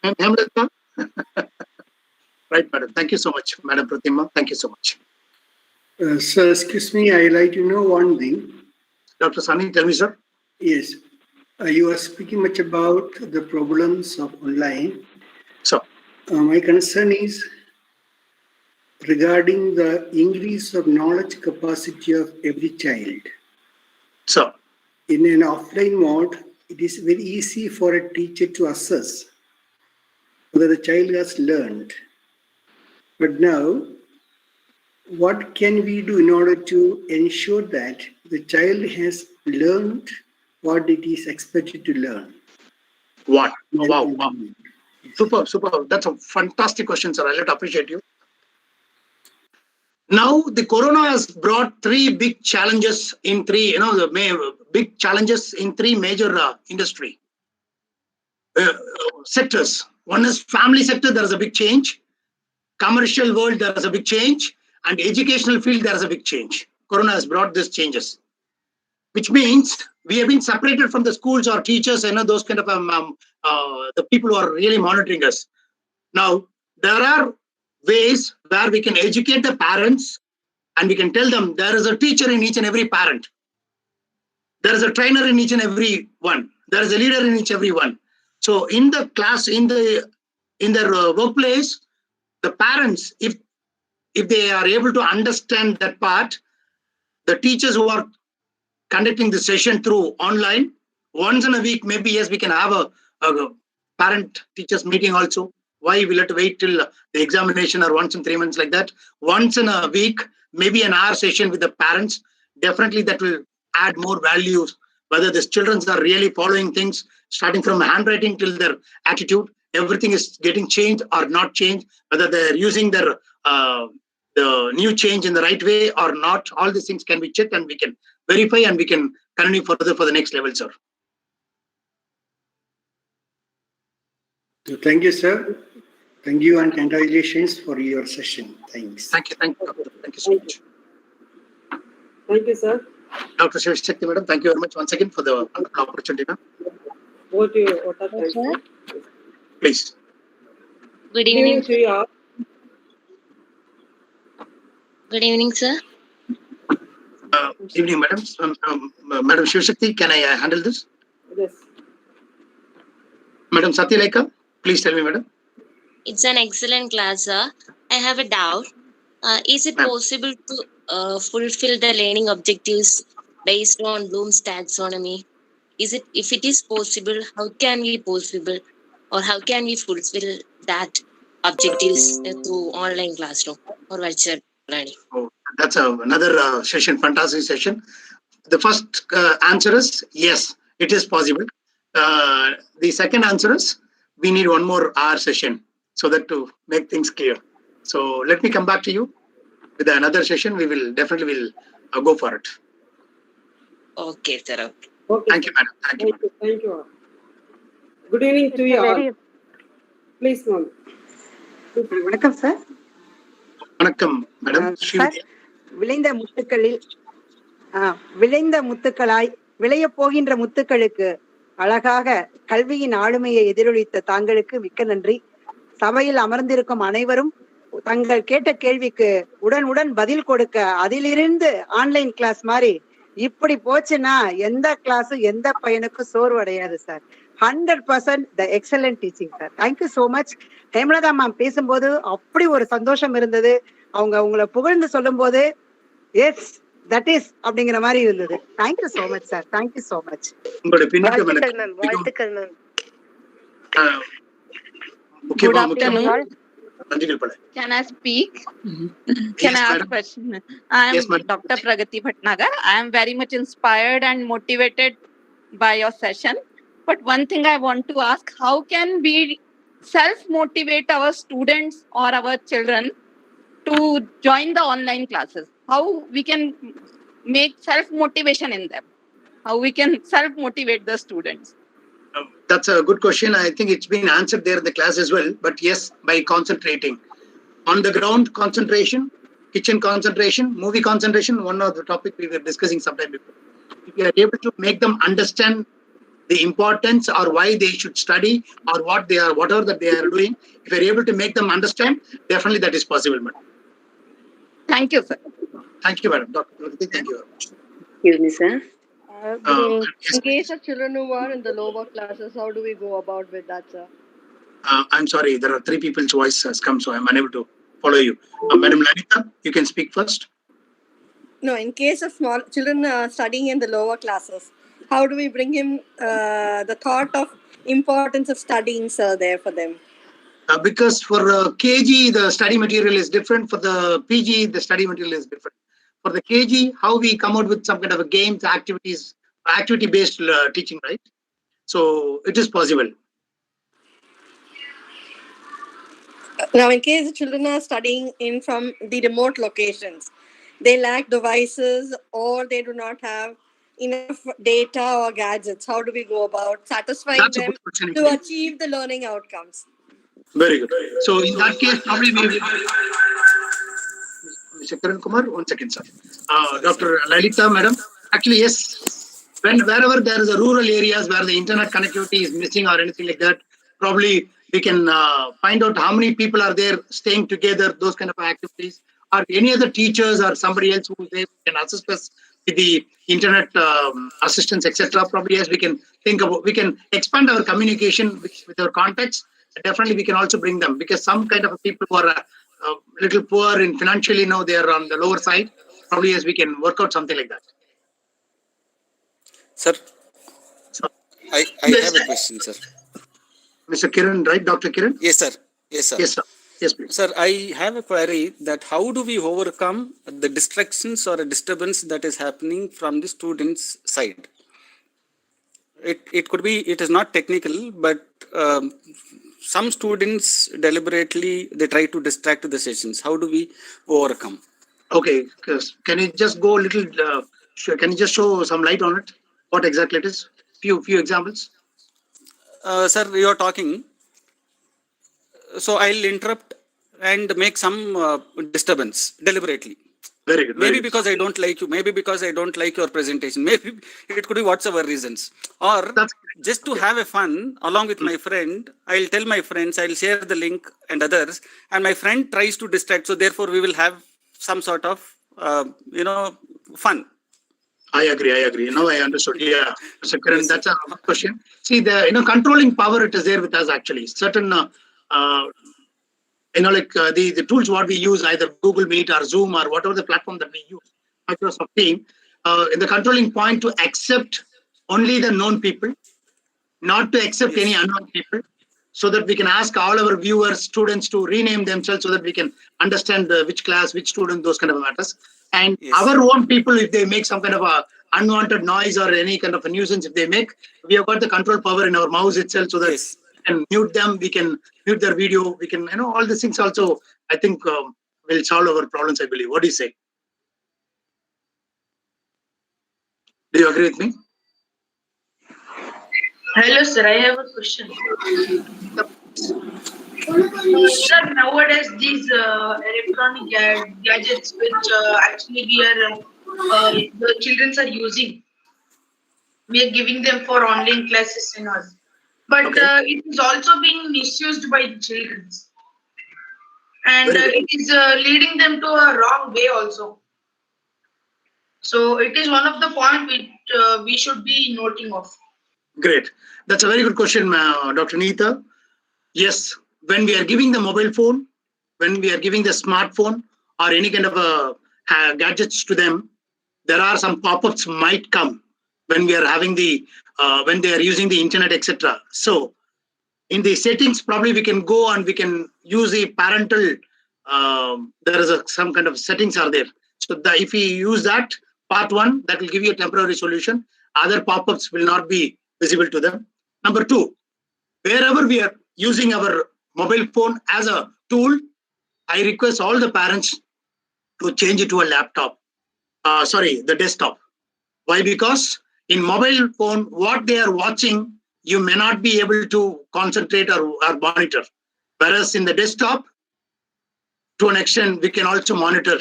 Hemlata? Right, madam. Thank you so much, Madam Pratima. Thank you so much.
Sir, excuse me, I'd like to know one thing.
Dr. Sani, tell me, sir.
Yes. You are speaking much about the problems of online.
So,
my concern is regarding the increase of knowledge capacity of every child.
So,
in an offline mode, it is very easy for a teacher to assess whether the child has learned. But now, what can we do in order to ensure that the child has learned what it is expected to learn?
What? Wow. Super. That's a fantastic question, sir. I appreciate you. Now, the corona has brought three big challenges in three, big challenges in three major industry sectors. One is family sector, there is a big change. Commercial world, there is a big change. And educational field, there is a big change. Corona has brought these changes, which means we have been separated from the schools or teachers, those kind of the people who are really monitoring us. Now, there are ways where we can educate the parents and we can tell them there is a teacher in each and every parent. There is a trainer in each and every one. There is a leader in each and every one. So in the class, in their workplace, the parents, if they are able to understand that part, the teachers who are conducting the session through online, once in a week, maybe yes, we can have a parent teachers meeting also. Why we'll have to wait till the examination or once in 3 months like that? Once in a week, maybe an hour session with the parents. Definitely that will add more values. Whether these children are really following things, starting from handwriting till their attitude, everything is getting changed or not changed. Whether they're using their the new change in the right way or not. All these things can be checked and we can verify and we can continue further for the next level, sir.
So thank you, sir. Thank you and congratulations for your session. Thanks.
Thank you. Thank you so much.
Thank you, sir.
Dr. Shivashakti, madam, thank you very much once again for the wonderful opportunity, ma'am.
Over to you, Ota.
Please.
Good evening.
To you all.
Good evening, sir.
Evening, madam. Madam Shivashakti, can I handle this?
Yes.
Madam Satyaleka, please tell me, madam.
It's an excellent class, sir. I have a doubt. Is it possible to fulfill the learning objectives based on Bloom's taxonomy? If it is possible, how can we fulfill that objectives through online classroom or virtual learning?
Oh, that's another session, fantastic session. The first answer is yes, it is possible. The second answer is we need one more hour session so that to make things clear. So let me come back to you with another session. We will definitely go for it.
Okay, sir.
Okay.
Thank you, madam.
Thank you all. Good evening to you all. Please, ma'am.
வணக்கம் sir.
வணக்கம் madam.
Sir, விளைந்த முட்டுக்களில் விளைந்த முத்துக்களாய் விளையப் போகின்ற முத்துக்களுக்கு அழகாக கல்வியின் ஆளுமையை எதிரொலித்த தாங்களுக்கு மிக்க நன்றி. சபையில் அமர்ந்திருக்கும் அனைவரும் தங்கள் கேட்ட கேள்விக்கு உடனுடன் பதில் கொடுக்க, அதிலிருந்து ஆன்லைன் கிளாஸ் மாதிரி இப்படி போச்சுன்னா எந்த கிளாஸ் எந்த பையனுக்கும் சோர்வு அடையாது sir. 100% the excellent teaching sir. Thank you so much. Hemalatha ma'am பேசும்போது அப்படி ஒரு சந்தோஷம் இருந்தது. அவங்க உங்களை புகழ்ந்து சொல்லும் போது எஸ் தட் இஸ் அப்படிங்கிற மாதிரி இருந்தது. Thank you so much sir. Thank you so much.
உங்களுடைய பின்னூட்டம்
வாழ்த்துக்கள் மேம், வாழ்த்துக்கள் மேம்.
முக்கியமா
Good afternoon.
நன்றிகள் பல.
Can I speak? Can I ask a question? I am
Yes, madam.
Dr. Pragati Bhatnagar. I am very much inspired and motivated by your session. But one thing I want to ask, how can we self-motivate our students or our children to join the online classes? How we can make self-motivation in them? How we can self-motivate the students?
That's a good question. I think it's been answered there in the class as well. But yes, by concentrating. On the ground concentration, kitchen concentration, movie concentration, one of the topic we were discussing sometime before. If you are able to make them understand the importance or why they should study or whatever that they are doing, if you are able to make them understand, definitely that is possible, madam.
Thank you, sir.
Thank you, madam. Dr. Pragati, thank you very much.
Excuse me, sir.
Yes,
In case of children who are in the lower classes, how do we go about with that, sir?
I'm sorry, there are 3 people's voice has come, so I'm unable to follow you. Madam Lalita, you can speak first.
No, in case of small children studying in the lower classes, how do we bring him the thought of importance of studying, sir, there for them?
Because for KG, the study material is different. For the PG, the study material is different. For the KG, how we come out with some kind of a games, activities, activity-based teaching, right? So it is possible.
Now, in case the children are studying in from the remote locations, they lack devices or they do not have enough data or gadgets. How do we go about satisfying
That's a
them
good question,
to
actually.
achieve the learning outcomes?
Very good. So in that case, probably we will. Mr. Kiran Kumar, 1 second, sir. Dr. Lalita, madam. Actually, yes. Wherever there is a rural areas where the internet connectivity is missing or anything like that, probably we can find out how many people are there staying together, those kind of activities, or any other teachers or somebody else who can assist us with the internet assistance, etc. Probably yes, we can think about, we can expand our communication with our contacts. Definitely, we can also bring them, because some kind of people who are a little poor and financially now they are on the lower side. Probably yes, we can work out something like that.
Sir,
So,
I
yes,
have a question, sir.
Mr. Kiran, right? Dr. Kiran?
Yes, sir. Yes, sir.
Yes, sir. Yes, please.
Sir, I have a query that how do we overcome the distractions or a disturbance that is happening from the students' side? It could be, it is not technical, but some students deliberately, they try to distract the sessions. How do we overcome?
Okay, can you just go a little, can you just show some light on it? What exactly it is? Few examples.
Sir, you are talking. So I'll interrupt and make some disturbance deliberately.
Very good.
Maybe because I don't like you, maybe because I don't like your presentation, maybe it could be whatsoever reasons. Or just to have a fun along with my friend, I'll tell my friends, I'll share the link and others, and my friend tries to distract. So therefore we will have some sort of, fun.
I agree. Now I understood. Yeah. So Kiran, that's a good question. See, the controlling power, it is there with us actually. Certain the tools what we use, either Google Meet or Zoom or whatever the platform that we use, Microsoft Team, in the controlling point to accept only the known people, not to accept any unknown people, so that we can ask all our viewers, students to rename themselves so that we can understand which class, which student, those kind of matters. And our own people, if they make some kind of a unwanted noise or any kind of a nuisance, if they make, we have got the control power in our mouse itself, so that we can mute them, we can mute their video, we can, all these things also, I think will solve our problems, I believe. What do you say? Do you agree with me?
Hello, sir. I have a question. Sir, nowadays these electronic gadgets which actually we are the children are using. We are giving them for online classes and all. But it is also being misused by the children. And it is leading them to a wrong way also. So it is one of the points which we should be noting of.
Great. That's a very good question, Dr. Neeta. Yes, when we are giving the mobile phone, when we are giving the smartphone or any kind of gadgets to them, there are some pop-ups might come when we are having the when they are using the internet, etc. So in the settings, probably we can go and we can use a parental. There is some kind of settings are there. So if we use that part one, that will give you a temporary solution. Other pop-ups will not be visible to them. Number two, wherever we are using our mobile phone as a tool, I request all the parents to change it to a laptop. The desktop. Why? Because in mobile phone, what they are watching, you may not be able to concentrate or monitor. Whereas in the desktop, to an extent, we can also monitor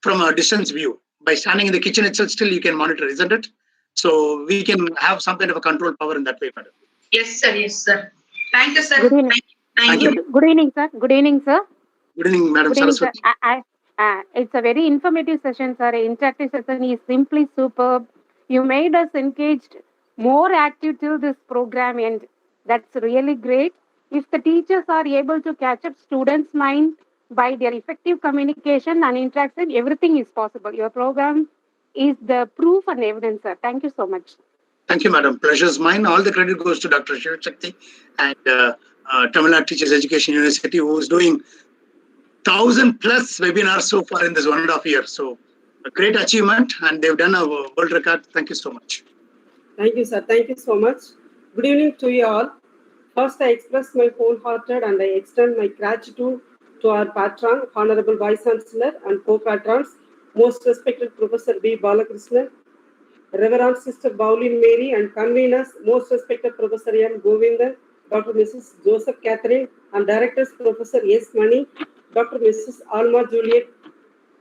from a distance view. By standing in the kitchen itself, still you can monitor, isn't it? So we can have some kind of a control power in that way, madam.
Yes, sir. Yes, sir. Thank you, sir.
Good evening.
Thank you.
Good evening, sir. Good evening, sir.
Good evening, Madam
Good evening, sir.
Saraswati.
It's a very informative session, sir. Interactive session is simply superb. You made us engaged, more active till this program end. That's really great. If the teachers are able to catch up students' mind by their effective communication and interaction, everything is possible. Your program is the proof and evidence, sir. Thank you so much.
Thank you, madam. Pleasure's mine. All the credit goes to Dr. Shiv Shakti and Tamil Nadu Teachers Education University, who is doing 1,000+ webinars so far in this 1.5 years. So a great achievement, and they've done a world record. Thank you so much.
Thank you, sir. Thank you so much. Good evening to you all. First, I express my wholehearted and I extend my gratitude to our patron, Honorable Vice Chancellor and co-patrons, most respected Professor B. Balakrishnan, Reverend Sister Pauline Mary, and conveners, most respected Professor M. Govindan, Dr. Mrs. Joseph Catherine, and directors Professor S. Mani, Dr. Mrs. Alma Juliet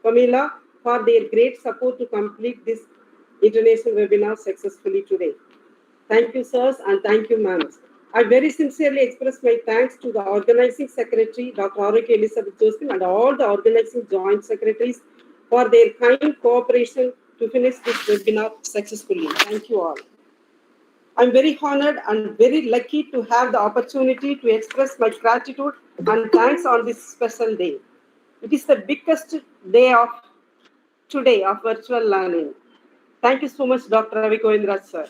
Pamela, for their great support to complete this international webinar successfully today. Thank you, sirs, and thank you, ma'am. I very sincerely express my thanks to the organizing secretary, Dr. Arik Elizabeth Joseph, and all the organizing joint secretaries for their kind cooperation to finish this webinar successfully. Thank you all. I'm very honored and very lucky to have the opportunity to express my gratitude and thanks on this special day. It is the biggest day of today of virtual learning. Thank you so much, Dr. Ravi Govindraj, sir.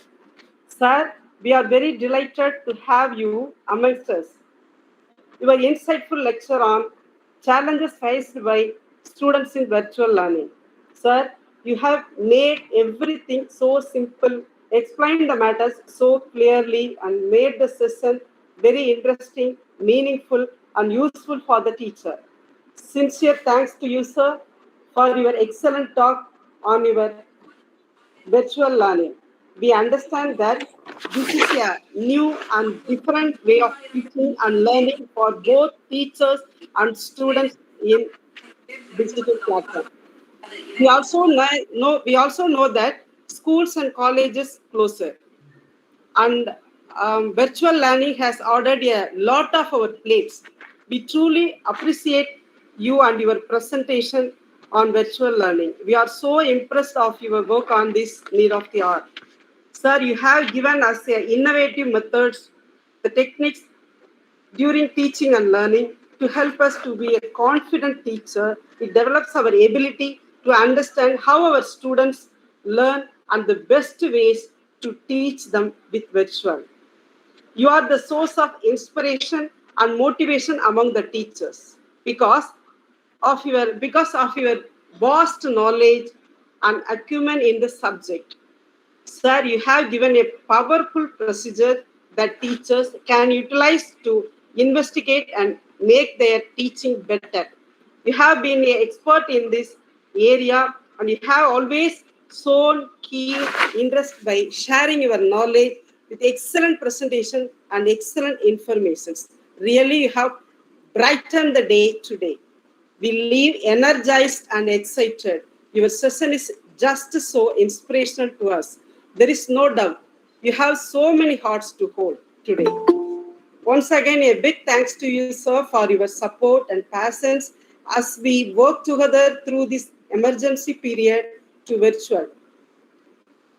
Sir, we are very delighted to have you amongst us. Your insightful lecture on challenges faced by students in virtual learning. Sir, you have made everything so simple, explained the matters so clearly, and made the session very interesting, meaningful, and useful for the teacher. Sincere thanks to you, sir, for your excellent talk on your virtual learning. We understand that this is a new and different way of teaching and learning for both teachers and students in digital platform. We also know that schools and colleges closer, and virtual learning has ordered a lot of our plates. We truly appreciate you and your presentation on virtual learning. We are so impressed of your work on this need of the hour. Sir, you have given us innovative methods, the techniques during teaching and learning to help us to be a confident teacher. It develops our ability to understand how our students learn and the best ways to teach them with virtual. You are the source of inspiration and motivation among the teachers because of your vast knowledge and acumen in the subject. Sir, you have given a powerful procedure that teachers can utilize to investigate and make their teaching better. You have been an expert in this area, and you have always shown keen interest by sharing your knowledge with excellent presentation and excellent information. Really, you have brightened the day today. We leave energized and excited. Your session is just so inspirational to us. There is no doubt you have so many hearts to hold today. Once again, a big thanks to you, sir, for your support and patience as we work together through this emergency period to virtual.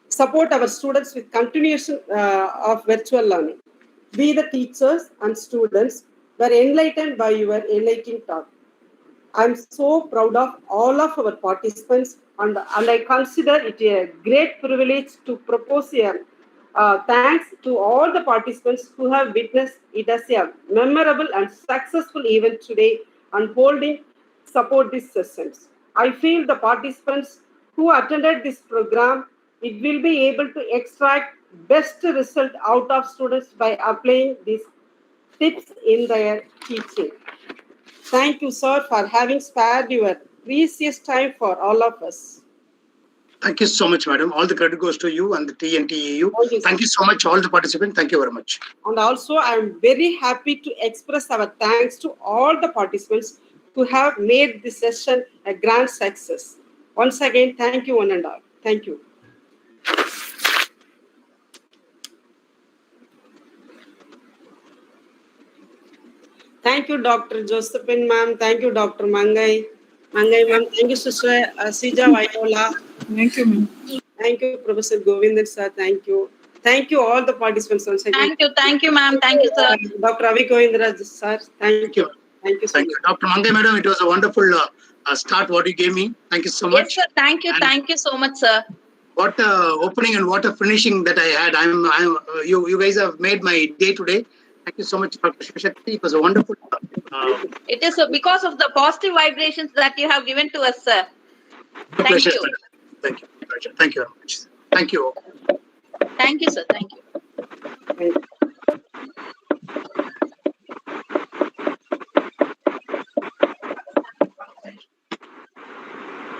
Support our students with continuation of virtual learning. We, the teachers and students, were enlightened by your enlightening talk. I'm so proud of all of our participants, and I consider it a great privilege to propose a thanks to all the participants who have witnessed it as a memorable and successful event today and support these sessions. I feel the participants who attended this program, it will be able to extract best result out of students by applying these tips in their teaching. Thank you, sir, for having spared your precious time for all of us.
Thank you so much, madam. All the credit goes to you and the TNTEU. Thank you so much, all the participants. Thank you very much.
And also, I am very happy to express our thanks to all the participants who have made this session a grand success. Once again, thank you one and all. Thank you. Thank you, Dr. Josephine, ma'am. Thank you, Dr. Mangai. Mangai, ma'am. Thank you, Sister Sija Viola.
Thank you, ma'am.
Thank you, Professor Govindan, sir. Thank you. Thank you, all the participants once again.
Thank you, ma'am. Thank you, sir.
Dr. Ravi Govindra, sir. Thank you. Thank you so
Thank you. Dr. Mangai, madam. It was a wonderful start what you gave me. Thank you so much.
Yes, sir. Thank you. Thank you so much, sir.
What a opening and what a finishing that I had. You guys have made my day today. Thank you so much, Dr. Shivashakti. It was a wonderful.
It is because of the positive vibrations that you have given to us, sir.
Thank you. Thank you. Thank you very much. Thank you.
Thank you, sir. Thank you.